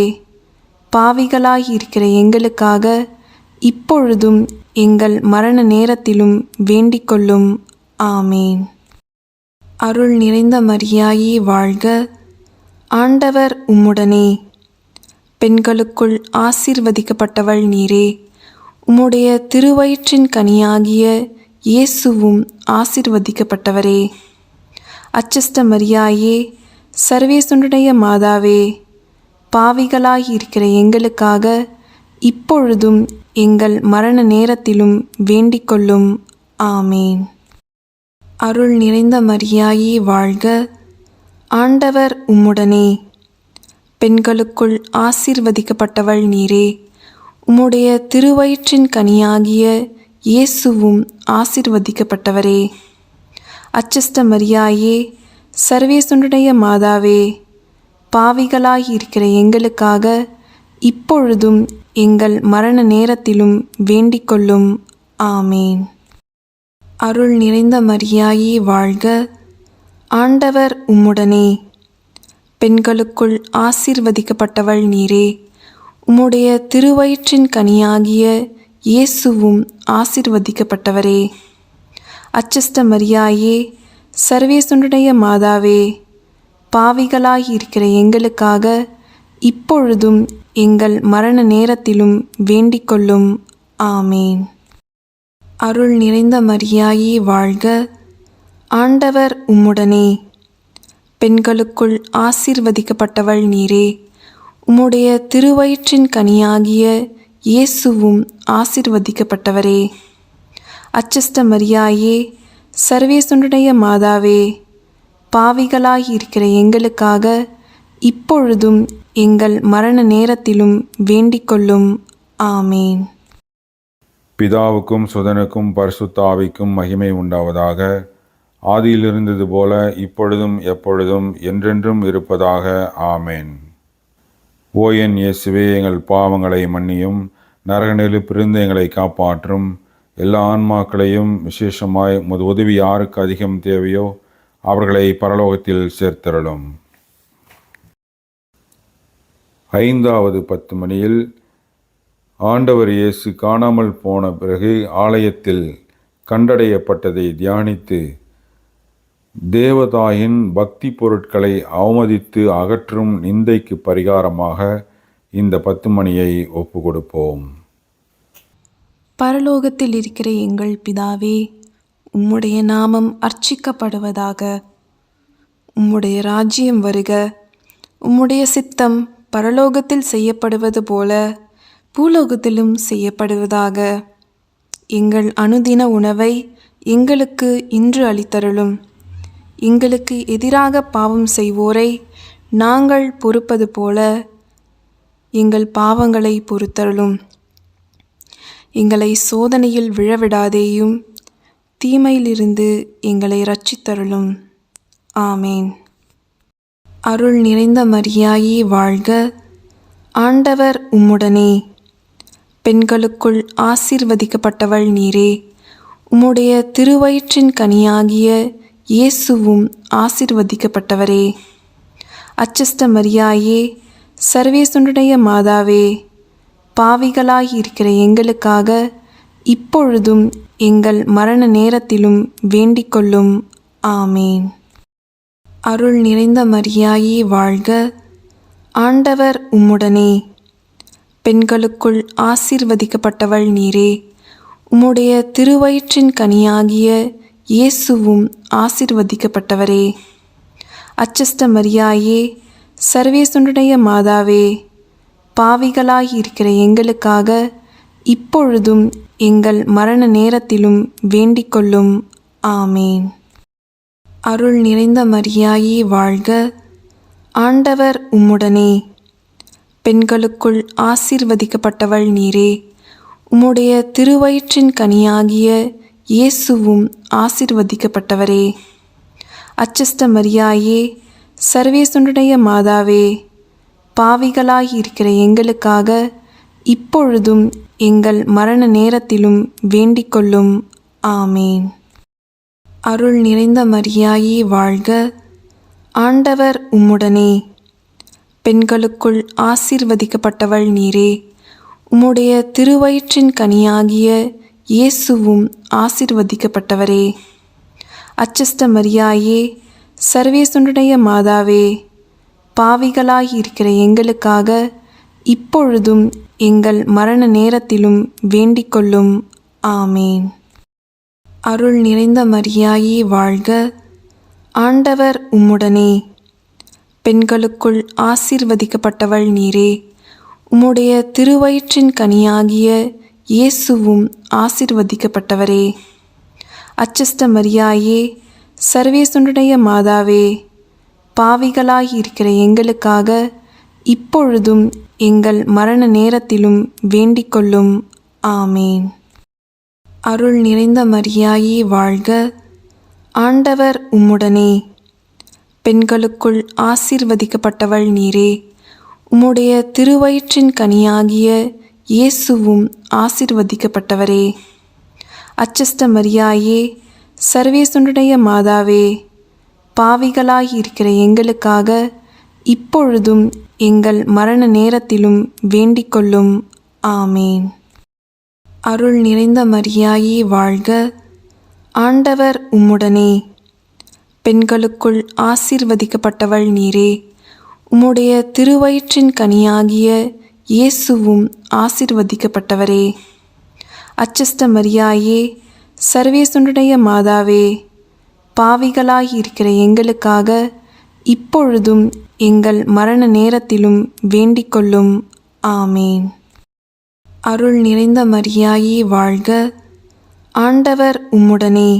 பாவிகளாயிருக்கிற எங்களுக்காக இப்பொழுதும் எங்கள் மரண நேரத்திலும் வேண்டிக் கொள்ளும். ஆமேன். அருள் நிறைந்த மரியாயே வாழ்க, ஆண்டவர் உம்முடனே. பெண்களுக்குள் ஆசீர்வதிக்கப்பட்டவள் நீரே. உம்முடைய திருவயிற்றின் கனியாகிய இயேசுவும் ஆசீர்வதிக்கப்பட்டவரே. அச்சஸ்ட மரியாயே, சர்வேசுடைய மாதாவே, பாவிகளாயிருக்கிற எங்களுக்காக இப்பொழுதும் எங்கள் மரண நேரத்திலும் வேண்டிக் கொள்ளும். ஆமேன். அருள் நிறைந்த மரியாயே வாழ்க, ஆண்டவர் உம்முடனே. பெண்களுக்குள் ஆசீர்வதிக்கப்பட்டவள் நீரே. உம்முடைய திருவயிற்றின் கனியாகிய இயேசுவும் ஆசீர்வதிக்கப்பட்டவரே. அச்சஸ்ட மரியாயே, சர்வேசுடைய மாதாவே, பாவிகளாயிருக்கிற எங்களுக்காக இப்பொழுதும் எங்கள் மரண நேரத்திலும் வேண்டிக் கொள்ளும். ஆமேன். அருள் நிறைந்த மரியாயே வாழ்க, ஆண்டவர் உம்முடனே. பெண்களுக்குள் ஆசீர்வதிக்கப்பட்டவள் நீரே. உம்முடைய திருவயிற்றின் கனியாகிய இயேசுவும் ஆசீர்வதிக்கப்பட்டவரே. அச்சஸ்ட மரியாயே, சர்வேசுடைய மாதாவே, பாவிகளாயிருக்கிற எங்களுக்காக இப்பொழுதும் எங்கள் மரண நேரத்திலும் வேண்டிக் கொள்ளும். ஆமேன். அருள் நிறைந்த மரியாயே வாழ்க, ஆண்டவர் உம்முடனே. பெண்களுக்குள் ஆசீர்வதிக்கப்பட்டவள் நீரே. உம்முடைய திருவயிற்றின் கனியாகிய இயேசுவும் ஆசீர்வதிக்கப்பட்டவரே. அச்சஸ்ட மரியாயே, சர்வேசுடைய மாதாவே, பாவிகளாயிருக்கிற எங்களுக்காக இப்பொழுதும் எங்கள் மரண நேரத்திலும் வேண்டிக் கொள்ளும். ஆமேன். பிதாவுக்கும் சுதனுக்கும் பரிசுத்த ஆவிக்கும் மகிமை உண்டாவதாக. ஆதியில் இருந்தது போல இப்பொழுதும் எப்பொழுதும் என்றென்றும் இருப்பதாக. ஆமேன். ஓ என் இயேசுவே, எங்கள் பாவங்களை மன்னியும், நரகநெருப்பிலிருந்து எங்களை காப்பாற்றும். எல்லா ஆன்மாக்களையும் விசேஷமாய் உமது உதவி யாருக்கு அதிகம் தேவையோ அவர்களை பரலோகத்தில் சேர்த்தருளும். 5வது 10 மணியில் ஆண்டவர் இயேசு காணாமல் போன பிறகு ஆலயத்தில் கண்டடையப்பட்டதை தியானித்து தேவதாயின் பக்தி பொருட்களை அவமதித்து அகற்றும் நிந்தைக்கு பரிகாரமாக இந்த 10 மணியை ஒப்பு கொடுப்போம். பரலோகத்தில் இருக்கிற எங்கள் பிதாவே, உம்முடைய நாமம் அர்ச்சிக்கப்படுவதாக. உம்முடைய ராஜ்யம் வருக. உம்முடைய சித்தம் பரலோகத்தில் செய்யப்படுவது போல பூலோகத்திலும் செய்யப்படுவதாக. எங்கள் அனுதின உணவை எங்களுக்கு இன்று அளித்தருளும். எங்களுக்கு எதிராக பாவம் செய்வோரை நாங்கள் பொறுப்பது போல எங்கள் பாவங்களை பொறுத்தருளும். எங்களை சோதனையில் விழவிடாதேயும், தீமையிலிருந்து எங்களை இரட்சித்தருளும். ஆமேன். அருள் நிறைந்த மரியாயே வாழ்க, ஆண்டவர் உம்முடனே, பெண்களுக்குள் ஆசீர்வதிக்கப்பட்டவள் நீரே. உம்முடைய திருவயிற்றின் கனியாகிய இயேசுவும் ஆசீர்வதிக்கப்பட்டவரே. அச்சஸ்த மரியாயே, சர்வேசுடைய மாதாவே, பாவிகளாயிருக்கிற எங்களுக்காக இப்பொழுதும் எங்கள் மரண நேரத்திலும் வேண்டிக்கொள்ளும். ஆமேன். அருள் நிறைந்த மரியாயே வாழ்க, ஆண்டவர் உம்முடனே, பெண்களுக்குள் ஆசீர்வதிக்கப்பட்டவள் நீரே. உம்முடைய திருவயிற்றின் கனியாகிய இயேசுவும் ஆசீர்வதிக்கப்பட்டவரே. அச்சஸ்த மரியாயே, சர்வேசுடைய மாதாவே, பாவிகளாயிருக்கிற எங்களுக்காக இப்பொழுதும் எங்கள் மரண நேரத்திலும் வேண்டிக்கொள்ளும். ஆமேன். அருள் நிறைந்த மரியாயே வாழ்க, ஆண்டவர் உம்முடனே, பெண்களுக்குள் ஆசீர்வதிக்கப்பட்டவள் நீரே. உம்முடைய திருவயிற்றின் கனியாகிய இயேசுவும் ஆசீர்வதிக்கப்பட்டவரே. அச்சஸ்த மரியாயே, சர்வேசுடைய மாதாவே, பாவிகளாயிருக்கிற எங்களுக்காக இப்பொழுதும் எங்கள் மரண நேரத்திலும் வேண்டிக்கொள்ளும். ஆமேன். அருள் நிறைந்த மரியாயே வாழ்க, ஆண்டவர் உம்முடனே, பெண்களுக்குள் ஆசீர்வதிக்கப்பட்டவள் நீரே. உம்முடைய திருவயிற்றின் கனியாகிய இயேசுவும் ஆசீர்வதிக்கப்பட்டவரே. அச்சஸ்த மரியாயே, சர்வேசுடைய மாதாவே, பாவிகளாயிருக்கிற எங்களுக்காக இப்பொழுதும் எங்கள் மரண நேரத்திலும் வேண்டிக்கொள்ளும். ஆமேன். அருள் நிறைந்த மரியாயே வாழ்க, ஆண்டவர் உம்முடனே, பெண்களுக்குள் ஆசீர்வதிக்கப்பட்டவள் நீரே. உம்முடைய திருவயிற்றின் கனியாகிய இயேசுவும் ஆசீர்வதிக்கப்பட்டவரே. அச்சஸ்த மரியாயே, சர்வேசுடைய மாதாவே, பாவிகளாயிருக்கிற எங்களுக்காக இப்பொழுதும் எங்கள் மரண நேரத்திலும் வேண்டிக்கொள்ளும். ஆமேன். அருள் நிறைந்த மரியாயே வாழ்க, ஆண்டவர் உம்முடனே, பெண்களுக்குள் ஆசீர்வதிக்கப்பட்டவள் நீரே. உம்முடைய திருவயிற்றின் கனியாகிய இயேசுவும் ஆசீர்வதிக்கப்பட்டவரே. அச்சஸ்த மரியாயே, சர்வேசுடைய மாதாவே, பாவிகளாயிருக்கிற எங்களுக்காக இப்பொழுதும் எங்கள் மரண நேரத்திலும் வேண்டிக்கொள்ளும். ஆமேன். அருள் நிறைந்த மரியாயே வாழ்க, ஆண்டவர் உம்முடனே, பெண்களுக்குள் ஆசீர்வதிக்கப்பட்டவள் நீரே. உம்முடைய திருவயிற்றின் கனியாகிய இயேசுவும் ஆசீர்வதிக்கப்பட்டவரே. அச்சஸ்த மரியாயே, சர்வேசுடைய மாதாவே, பாவிகளாயிருக்கிற எங்களுக்காக இப்பொழுதும் எங்கள் மரண நேரத்திலும் வேண்டிக்கொள்ளும். ஆமேன். அருள் நிறைந்த மரியாயே வாழ்க, ஆண்டவர் உம்முடனே,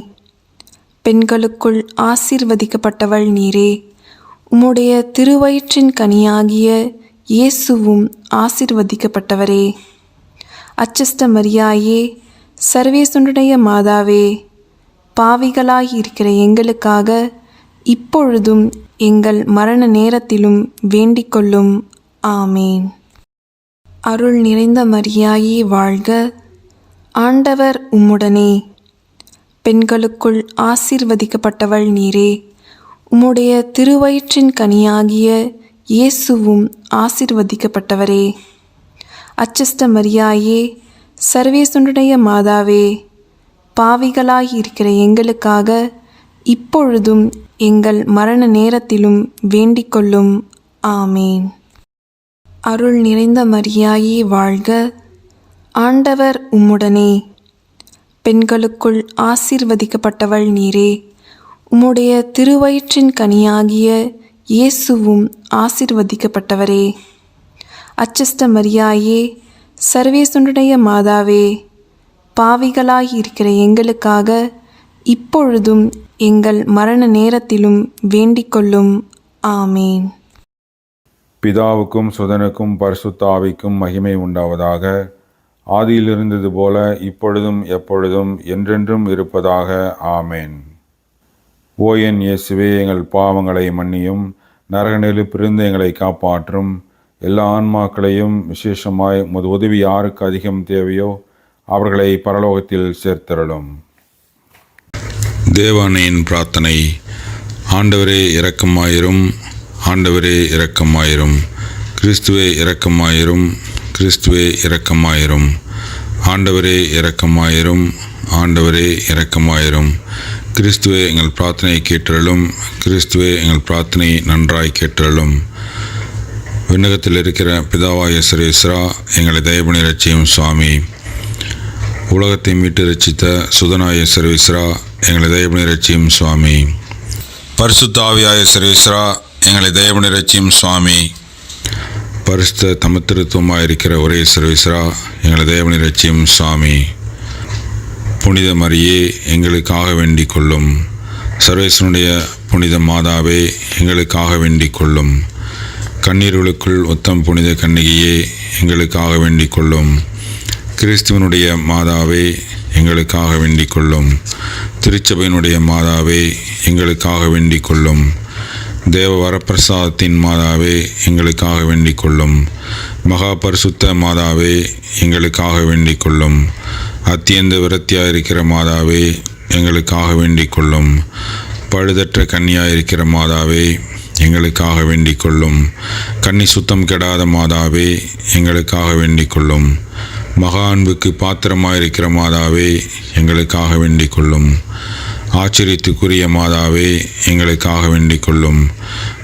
பெண்களுக்குள் ஆசீர்வதிக்கப்பட்டவள் நீரே. உம்முடைய திருவயிற்றின் கனியாகிய இயேசுவும் ஆசீர்வதிக்கப்பட்டவரே. அச்சஸ்த மரியாயே, சர்வேசுடைய மாதாவே, பாவிகளாயிருக்கிற எங்களுக்காக இப்பொழுதும் எங்கள் மரண நேரத்திலும் வேண்டிக்கொள்ளும். ஆமேன். அருள் நிறைந்த மரியாயே வாழ்க, ஆண்டவர் உம்முடனே, பெண்களுக்குள் ஆசீர்வதிக்கப்பட்டவள் நீரே. உம்முடைய திருவயிற்றின் கனியாகிய இயேசுவும் ஆசீர்வதிக்கப்பட்டவரே. அச்சஸ்த மரியாயே, சர்வேசுடைய மாதாவே, பாவிகளாயிருக்கிற எங்களுக்காக இப்பொழுதும் எங்கள் மரண நேரத்திலும் வேண்டிக்கொள்ளும். ஆமேன். அருள் நிறைந்த மரியாயே வாழ்க, ஆண்டவர் உம்முடனே, பெண்களுக்குள் ஆசீர்வதிக்கப்பட்டவள் நீரே. உம்முடைய திருவயிற்றின் கனியாகிய இயேசுவும் ஆசீர்வதிக்கப்பட்டவரே. அச்சஸ்த மரியாயே, சர்வேசுடைய மாதாவே, பாவிகளாயிருக்கிற எங்களுக்காக இப்பொழுதும் எங்கள் மரண நேரத்திலும் வேண்டிக்கொள்ளும். ஆமேன். பிதாவுக்கும் சுதனுக்கும் பரிசுத்த ஆவிக்கும் மகிமை உண்டாவதாக. ஆதியில் இருந்தது போல இப்பொழுதும் எப்பொழுதும் என்றென்றும் இருப்பதாக. ஆமேன். ஓ என் இயேசுவே, எங்கள் பாவங்களை மன்னியும், நரக நெருப்பிலிருந்து எங்களை காப்பாற்றும். எல்லா ஆன்மாக்களையும் விசேஷமாய் உமது உதவி யாருக்கு அதிகம் தேவையோ அவர்களை பரலோகத்தில் சேர்த்தருளும். தேவானையின் பிரார்த்தனை. ஆண்டவரே இரக்கமாயிரும், ஆண்டவரே இரக்கமாயிரும், கிறிஸ்துவே இரக்கமாயிரும், கிறிஸ்துவே இரக்கமாயிரும், ஆண்டவரே இரக்கமாயிரும், ஆண்டவரே இரக்கமாயிரும், கிறிஸ்துவே எங்கள் பிரார்த்தனை கேட்டருளும், கிறிஸ்துவே எங்கள் பிரார்த்தனை நன்றாய் கேட்டருளும். விண்ணகத்தில் இருக்கிற பிதாவாகிய சர்வேஸ்வரா, எங்களை தயவு ரட்சியும் சுவாமி. உலகத்தை மீட்டு ரட்சித்த சுதனாய சர்வேஸ்வரா, எங்களை தயவு ரட்சியும் சுவாமி. பரிசுத்த ஆவியாய சர்வேஸ்வரா, எங்களை தயவு ரட்சியும் சுவாமி. பரிசுத்த தமத்திருத்துவமாக இருக்கிற ஒரே சர்வேஸ்வரா, எங்களை தயவு ரட்சியும் சுவாமி. புனித மரியே, எங்களுக்காக வேண்டிக் கொள்ளும். சர்வேஸ்வனுடைய புனித மாதாவே, எங்களுக்காக வேண்டிக் கொள்ளும். கண்ணீர்களுக்குள் உத்தம் புனித கன்னிகையே, எங்களுக்காக வேண்டிக் கொள்ளும். கிறிஸ்துவனுடைய மாதாவே, எங்களுக்காக வேண்டிக் கொள்ளும். திருச்சபையினுடைய மாதாவே, எங்களுக்காக வேண்டிக் கொள்ளும். தேவ வரப்பிரசாதத்தின் மாதாவே, எங்களுக்காக வேண்டிக் கொள்ளும். மகா பரிசுத்த மாதாவே, எங்களுக்காக வேண்டிக் கொள்ளும். அத்தியந்த விரத்தியாயிருக்கிற மாதாவே, எங்களுக்காக வேண்டிக் கொள்ளும். பழுதற்ற கன்னியாயிருக்கிற மாதாவே, எங்களுக்காக வேண்டிக் கொள்ளும். கன்னி சுத்தம் கெடாத மாதாவே, எங்களுக்காக வேண்டிக் கொள்ளும். மகா அன்புக்கு பாத்திரமாயிருக்கிற மாதாவே, எங்களுக்காக வேண்டிக் கொள்ளும். ஆச்சரியத்துக்குரிய மாதாவே, எங்களுக்காக வேண்டிக் கொள்ளும்.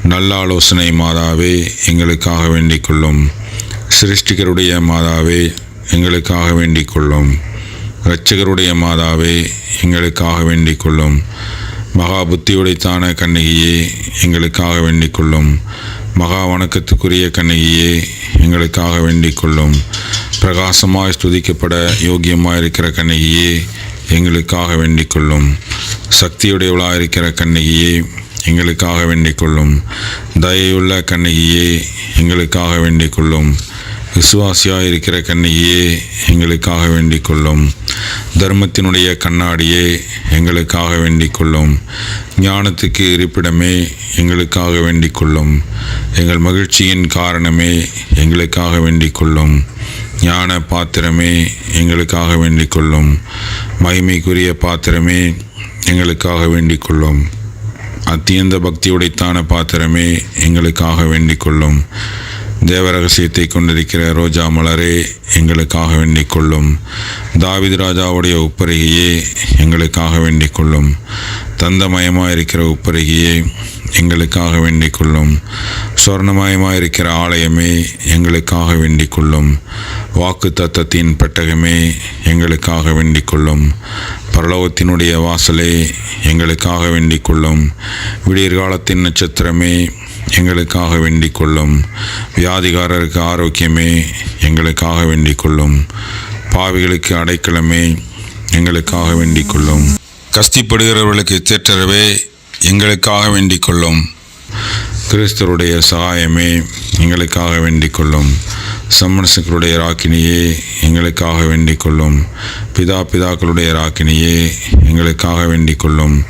நல்ல ஆலோசனை மாதாவே, எங்களுக்காக வேண்டிக் கொள்ளும். சிருஷ்டிகருடைய மாதாவே, எங்களுக்காக வேண்டிக் கொள்ளும். இரட்சகருடைய மாதாவே, எங்களுக்காக வேண்டிக் கொள்ளும். மகா புத்தியுடைத்தான கன்னிகையே, எங்களுக்காக வேண்டிக் கொள்ளும். மகா வணக்கத்துக்குரிய கன்னிகையே, எங்களுக்காக வேண்டிக் கொள்ளும். பிரகாசமாய் ஸ்துதிக்கப்பட யோக்கியமாயிருக்கிற கன்னிகையே, எங்களுக்காக வேண்டிக் கொள்ளும். சக்தியுடையவளாயிருக்கிற கன்னிகையே, எங்களுக்காக வேண்டிக் கொள்ளும். தயையுள்ள கன்னிகையே, எங்களுக்காக வேண்டிக் கொள்ளும். விசுவாசியாயிருக்கிற கன்னிகையே, எங்களுக்காக வேண்டிக் கொள்ளும். தர்மத்தினுடைய கண்ணாடியே, எங்களுக்காக வேண்டிக் கொள்ளும். ஞானத்துக்கு இருப்பிடமே, எங்களுக்காக வேண்டிக் கொள்ளும். எங்கள் மகிழ்ச்சியின் காரணமே, எங்களுக்காக வேண்டிக் கொள்ளும். ஞான பாத்திரமே, எங்களுக்காக வேண்டிக் கொள்ளும். மகிமைக்குரிய பாத்திரமே, எங்களுக்காக வேண்டிக் கொள்ளும். அத்தியந்த பக்தியுடைத்தான பாத்திரமே, எங்களுக்காக வேண்டிக் கொள்ளும். தேவரகசியத்தை கொண்டிருக்கிற ரோஜா மலரே, எங்களுக்காக வேண்டிக் கொள்ளும். தாவீது ராஜாவுடைய உப்பரிகையே, எங்களுக்காக வேண்டிக் கொள்ளும். தந்தமயமாயிருக்கிற உப்பரிகையே, எங்களுக்காக வேண்டிக் கொள்ளும். சொர்ணமயமாயிருக்கிற ஆலயமே, எங்களுக்காக வேண்டிக் கொள்ளும். வாக்கு தத்தத்தின் பெட்டகமே, எங்களுக்காக வேண்டிக் கொள்ளும். பரலோகத்தினுடைய வாசலே, எங்களுக்காக வேண்டிக் கொள்ளும். விடியற்காலத்தின் நட்சத்திரமே, எங்களுக்காக வேண்டிக் கொள்ளும். வியாதிகாரருக்கு ஆரோக்கியமே, எங்களுக்காக வேண்டிக் கொள்ளும். பாவிகளுக்கு அடைக்கலமே, எங்களுக்காக வேண்டிக் கொள்ளும். கஷ்டப்படுகிறவர்களுக்கு தேற்றரவே, எங்களுக்காக வேண்டிக் கொள்ளும். கிறிஸ்தருடைய சகாயமே, எங்களுக்காக வேண்டிக் கொள்ளும். சம்மனசுக்களுடைய ராக்கினியே, எங்களுக்காக வேண்டிக் கொள்ளும். பிதாக்களுடைய ராக்கினியே, எங்களுக்காக வேண்டிக் கொள்ளும்.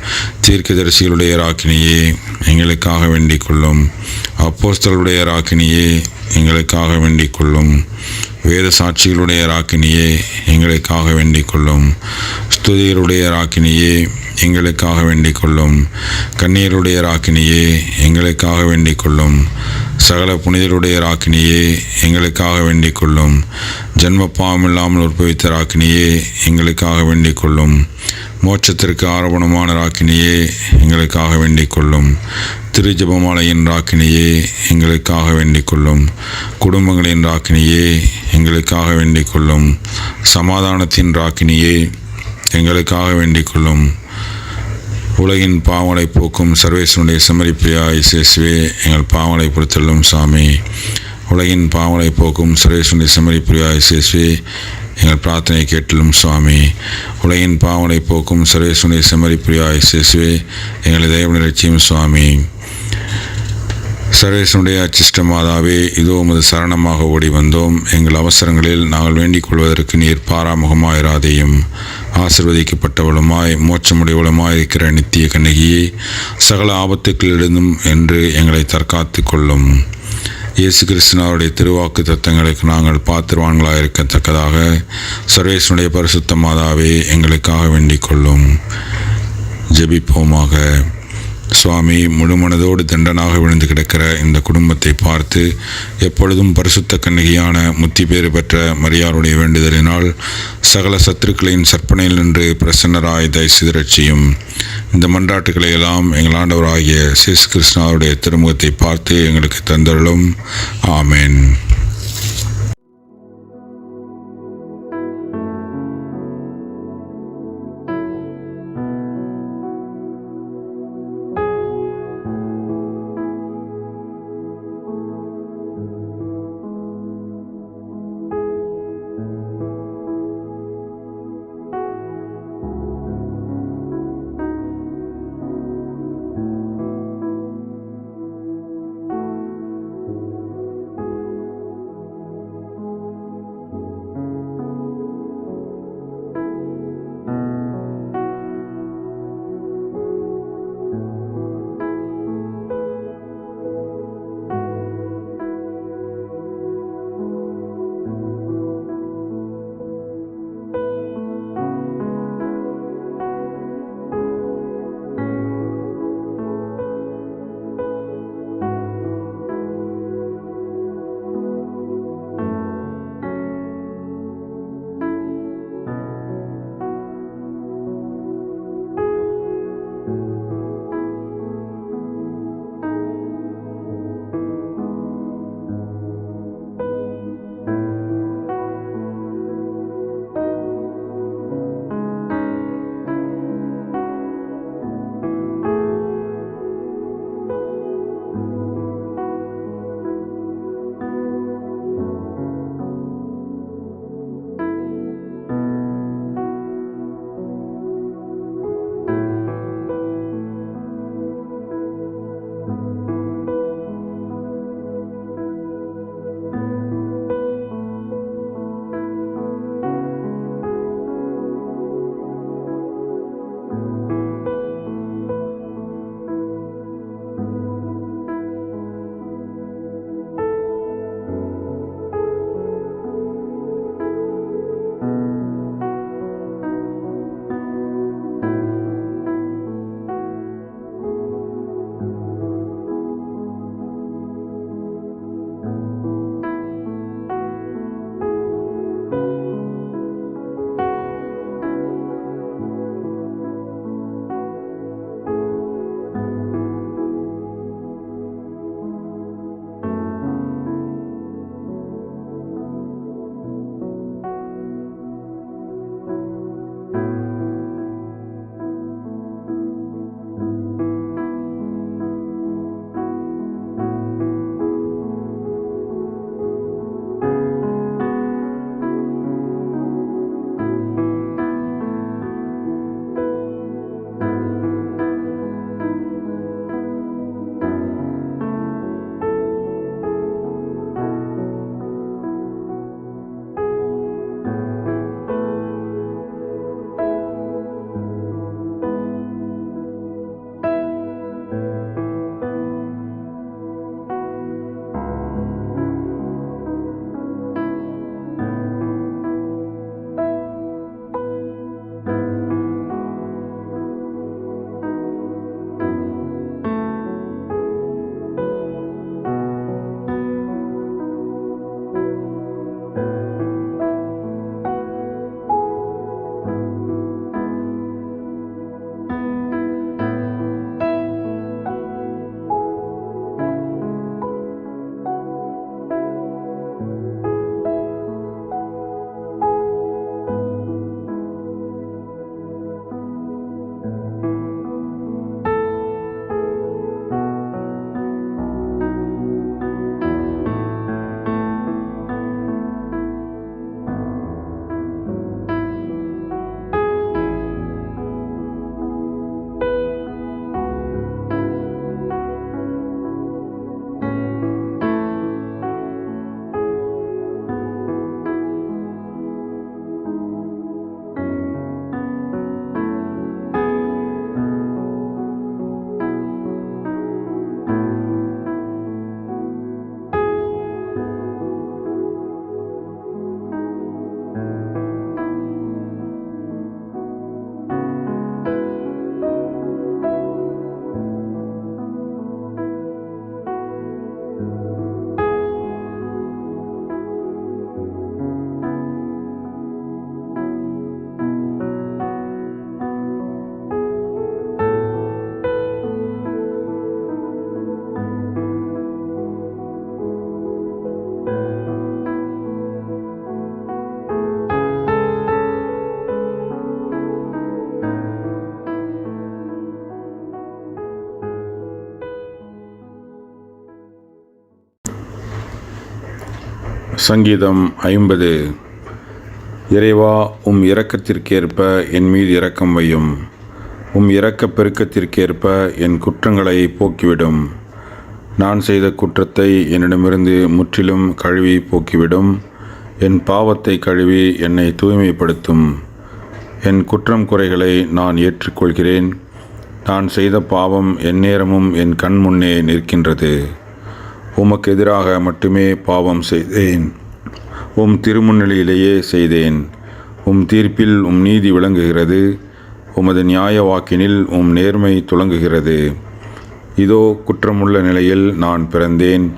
தீர்க்கதரிசிகளுடைய ராக்கினியே, எங்களுக்காக வேண்டிக் கொள்ளும். அப்போஸ்தலருடைய ராக்கினியே, எங்களுக்காக வேண்டிக் கொள்ளும். வேத சாட்சிகளுடைய ராக்கினியே, எங்களுக்காக வேண்டிக் கொள்ளும். ஸ்துதியருடைய ராக்கினியே, எங்களுக்காக வேண்டிக் கொள்ளும். கண்ணீருடைய ராக்கினியே, எங்களுக்காக வேண்டிக் கொள்ளும். சகல புனிதருடைய ராக்கினியே, எங்களுக்காக வேண்டிக் கொள்ளும். ஜன்ம பாவமில்லாமல் உற்பவித்த ராக்கினியே, எங்களுக்காக வேண்டிக் கொள்ளும். மோட்சத்திற்கு ஆரோபணமான ராக்கினியே, எங்களுக்காக வேண்டிக் கொள்ளும். திருஜபமாலையின் ராக்கினியே, எங்களுக்காக வேண்டிக் கொள்ளும். குடும்பங்களின் ராக்கினியே, எங்களுக்காக வேண்டிக் கொள்ளும். சமாதானத்தின் ராக்கினியே, எங்களுக்காக வேண்டிக் கொள்ளும். உலகின் பாவங்களை போக்கும் சர்வேசனுடைய செம்மறிப்பிரியாய் இயேசுவே, எங்கள் பாவங்களை பொறுத்தள்ளும் சாமி. உலகின் பாவங்களை போக்கும் சர்வேசனுடைய செம்மறிப்பிரியாய் இயேசுவே, எங்கள் பிரார்த்தனை கேட்டலும் சுவாமி. உலகின் பாவங்களை போக்கும் சர்வேசனுடைய செம்மறிப்பிரியாய் இயேசுவே, எங்களை தயவு நிகழ்ச்சியும் சுவாமி. சர்வேசனுடைய அச்சிஷ்ட மாதாவே, இதோ உமது சரணமாக ஓடி வந்தோம். எங்கள் அவசரங்களில் நாங்கள் வேண்டிக் கொள்வதற்கு நீர் பாராமுகமாயிராதையும். ஆசிர்வதிக்கப்பட்டவளுமாய் மோட்சமுடையவளுமாய் இருக்கிற நித்திய கண்ணகியே, சகல ஆபத்துக்களிலிருந்தும் என்று எங்களை தற்காத்து கொள்ளும். இயேசு கிறிஸ்துவினுடைய திருவாக்கு தத்தங்களுக்கு நாங்கள் பாத்திரவான்களாக இருக்கத்தக்கதாக சர்வேசனுடைய பரிசுத்த மாதாவே, எங்களுக்காக வேண்டிக் கொள்ளும். ஜெபிப்போமாக. சுவாமி, முழுமனதோடு தண்டனாக விழுந்து கிடக்கிற இந்த குடும்பத்தை பார்த்து எப்பொழுதும் பரிசுத்த கன்னிகையான முத்தி பேறு பெற்ற மரியாளுடைய வேண்டுதலினால் சகல சத்துருக்களின் சற்பனையில் நின்று பிரசன்னராய் தயவு ரட்சியும். இந்த மன்றாட்டுக்களை எல்லாம் எங்கள் ஆண்டவராகிய இயேசு கிறிஸ்துவினுடைய திருமுகத்தை பார்த்து எங்களுக்கு தந்தருளும். ஆமென். சங்கீதம் 50. இறைவா, உம் இரக்கத்திற்கேற்ப என் மீது இரக்கம் வையும். உம் இரக்கப் பெருக்கத்திற்கேற்ப என் குற்றங்களை போக்கிவிடும். நான் செய்த குற்றத்தை என்னிடமிருந்து முற்றிலும் கழுவி போக்கிவிடும். என் பாவத்தை கழுவி என்னை தூய்மைப்படுத்தும். என் குற்றம் குறைகளை நான் ஏற்றுக்கொள்கிறேன். நான் செய்த பாவம் எந்நேரமும் என் கண் முன்னே நிற்கின்றது. உமக்கு எதிராக மட்டுமே பாவம் செய்தேன். உம் திருமுன்னிலையிலேயே செய்தேன். உம் தீர்ப்பில் உம் நீதி விளங்குகிறது. உமது நியாய வாக்கினில் உம் நேர்மை துலங்குகிறது. இதோ குற்றமுள்ள நிலையில் நான் பிறந்தேன்.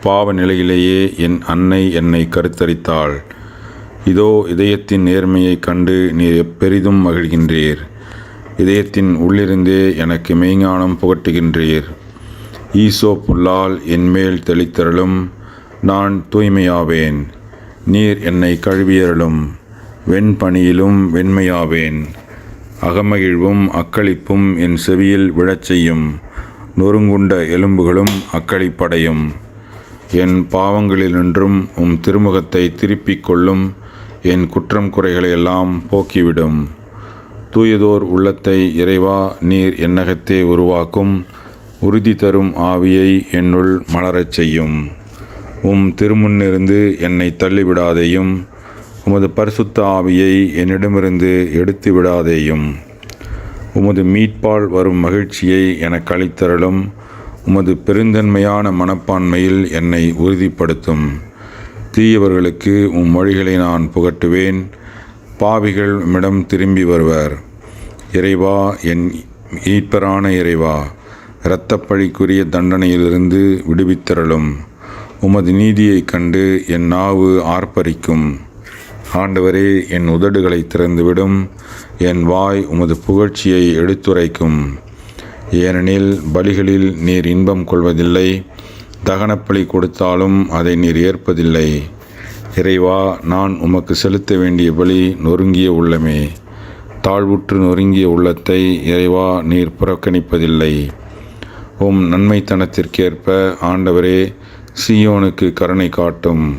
பாவ நிலையிலேயே என் அன்னை என்னை கருத்தரித்தாள். இதோ இதயத்தின் நேர்மையைக் கண்டு நீர் பெரிதும் மகிழ்கின்றீர். இதயத்தின் உள்ளிருந்தே எனக்கு மெய்ஞானம் புகட்டுகின்றீர். ஈசோ புல்லால் என்மேல் தெளித்தருளும். நான் தூய்மையாவேன். நீர் என்னை கழுவியருளும். வெண்பனியிலும் வெண்மையாவேன். அகமகிழ்வும் அக்களிப்பும் என் செவியில் விழச் செய்யும். நொறுங்குண்ட எலும்புகளும் அக்களிப்படையும். என் பாவங்களினின்றும் உம் திருமுகத்தை திருப்பிக் கொள்ளும். என் குற்றம் குறைகளையெல்லாம் போக்கிவிடும். தூயதோர் உள்ளத்தை இறைவா நீர் என்னகத்தே உருவாக்கும். உறுதி தரும் ஆவியை என்னுள் மலரச் செய்யும். உம் திருமுன்னிருந்து என்னை தள்ளிவிடாதேயும். உமது பரிசுத்த ஆவியை என்னிடமிருந்து எடுத்து விடாதேயும். உமது மீட்பால் வரும் மகிழ்ச்சியை எனக்கு அளித்தருளும். உமது பெருந்தன்மையான மனப்பான்மையில் என்னை உறுதிப்படுத்தும். தீயவர்களுக்கு உம் மொழிகளை நான் புகட்டுவேன். பாவிகள் உம்மிடம் திரும்பி வருவர். இறைவா, என் மீட்பரான இறைவா, இரத்தப்பழிக்குரிய தண்டனையிலிருந்து விடுவித்தருளும். உமது நீதியைக் கண்டு என் நாவு ஆர்ப்பரிக்கும். ஆண்டவரே, என் உதடுகளை திறந்துவிடும். என் வாய் உமது புகழ்ச்சியை எடுத்துரைக்கும். ஏனெனில் பலிகளில் நீர் இன்பம் கொள்வதில்லை. தகனப்பலி கொடுத்தாலும் அதை நீர் ஏற்பதில்லை. இறைவா, நான் உமக்கு செலுத்த வேண்டிய பலி நொறுங்கிய உள்ளமே. தாழ்வுற்று நொறுங்கிய உள்ளத்தை இறைவா நீர் புறக்கணிப்பதில்லை. உம் நன்மைத்தனத்திற்கேற்ப ஆண்டவரே சீயோனுக்கு கருணை காட்டும்.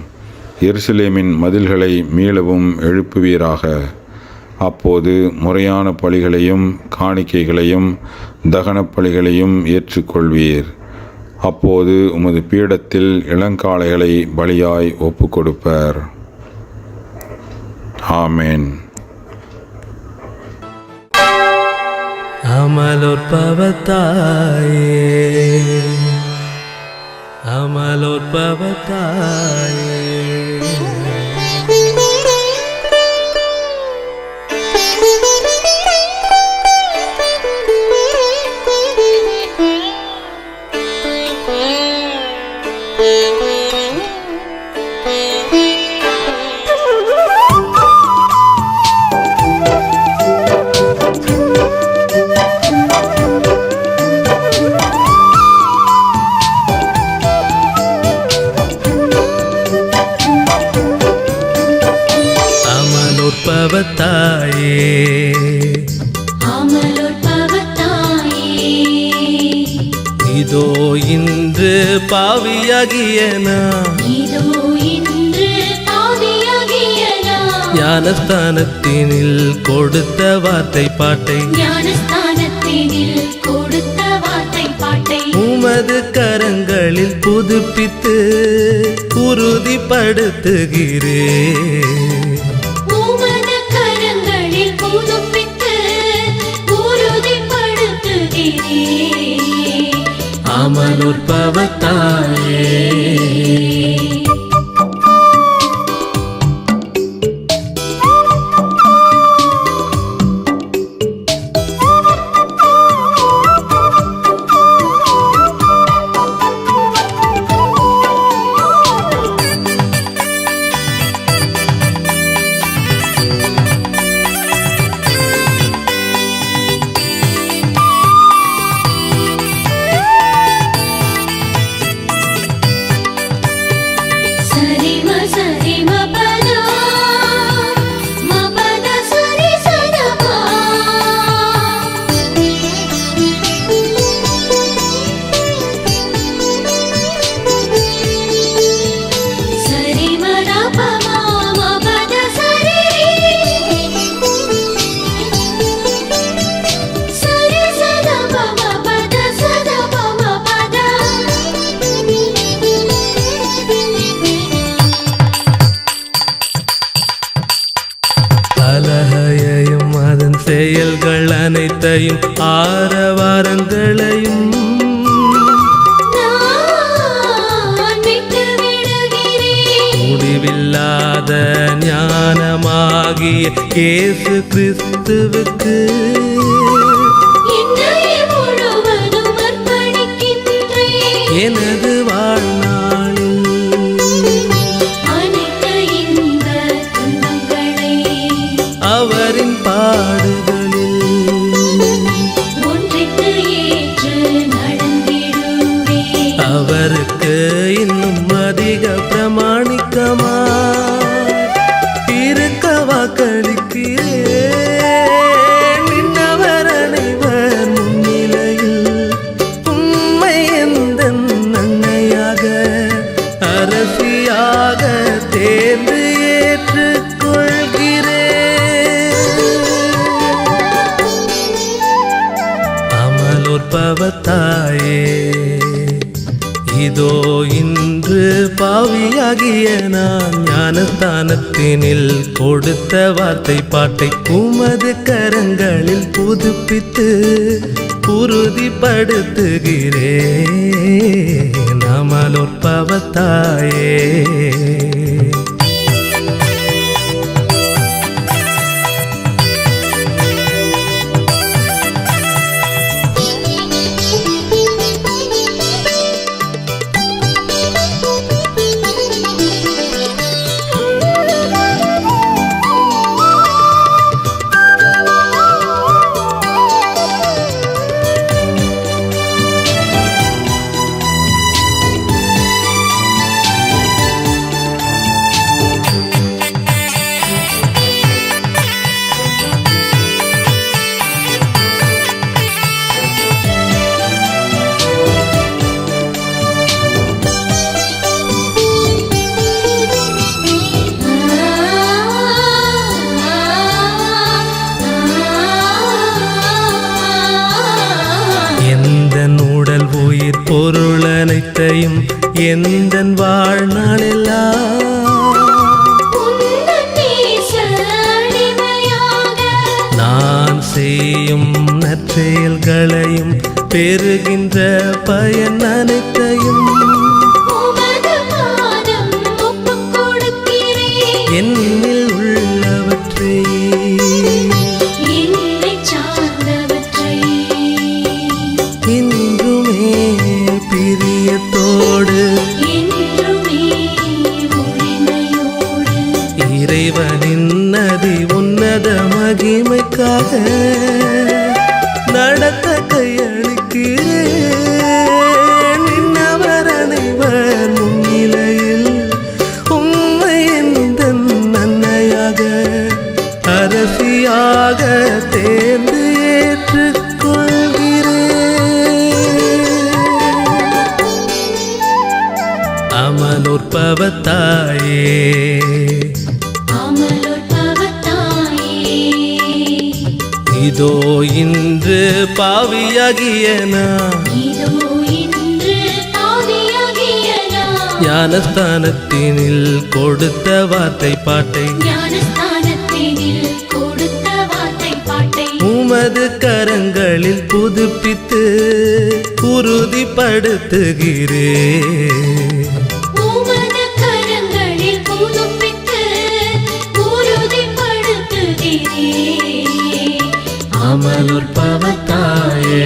எருசலேமின் மதில்களை மீளவும் எழுப்புவீராக. அப்போது முறையான பலிகளையும் காணிக்கைகளையும் தகனப் பலிகளையும் ஏற்றுக்கொள்வீர். அப்போது உமது பீடத்தில் இளங்காளைகளை பலியாய் ஒப்புக் கொடுப்பர். ஆமேன். அமலோற்பவத்தாயே, அமலோற்பவத்தாயே, அமலோற்பவத்தாயே, இதோ இன்று பாவியாகிய நான் ஞானஸ்தானத்தினில் கொடுத்த வார்த்தை பாட்டை உமது கரங்களில் புதுப்பித்து உறுதிப்படுத்துகிறேன். அமலோற்பவத்தாயே, சத்தத்தையும் ஆரவாரங்களையும் நான் விட்டு விடுகிறேன். முடிவில்லாத ஞானமாகிய இயேசு கிறிஸ்துவுக்கு என்னை முழுவதும் அர்ப்பணிக்கின்றேன். எனது வாழ்நாளில் அனைத்து இன்பத் துன்பங்களை அவரின் பாடுகளில் ஒன்றித்து ஏற்று நடந்திடுவேன். அவருக்கு இன்னும் அதிக பிரமாணிக்கமா இருக்க வாக்களிக்கிறேன். விண்ணவர் அனைவர் முன்னிலையில் உம்மை எந்தன் அன்னையாக அரசியாக தேர்ந்து ஏற்றுக்கொள்கிறேன். அமலோற்பவத்தாயே, இதோ இன்று பாவியாகிய நான் ஞானஸ்தானத்தினில் கொடுத்த வார்த்தை பாட்டை உமது கரங்களில் புதுப்பித்து உறுதிப்படுத்துகிறேன். அமலோற்பவத்தாயே, எந்தன் உடல் உயிர் பொருள் அனைத்தையும் எந்தன் வாழ்நாளெல்லாம் உந்தன் நேச அடிமையாக நான் செய்யும் நற்செயல்களையும் பெறுகின்ற பயன் அனைத்தையும் உமது பாதம் ஒப்புக் கொடுக்கிறேன். என்னில் உள்ளவற்றை என்னைச் சார்ந்தவற்றை இன்றுமே பிரியத்தோடு என்றுமே உரிமையோடு இறைவனின் நதி உன்னத மகிமைக்காக நடத்த கையளிக்கிறேன். நின்னவர் அனைவர் முன்னிலையில் உம்மை எந்தன் அன்னையாக அரசியாக தேர்ந்து ஏற்றுக்கொள்கிறேன். அமலோற்பவத்தாயே, அமலோற்பவத்தாயே, இதோ இன்று பாவியாகிய நான் இதோ இன்று பாவியாகிய நான் ஞானஸ்தானத்தினில் கொடுத்த வார்த்தை பாட்டை ஞானஸ்தானத்தினில் கொடுத்த வார்த்தை பாட்டை உமது கரங்களில் புதுப்பித்து உறுதிப்படுத்துகிறேன். உமது கரங்களில் புதுப்பித்து உறுதிப்படுத்துகிறேன். அமலோற்பவத்தாயே,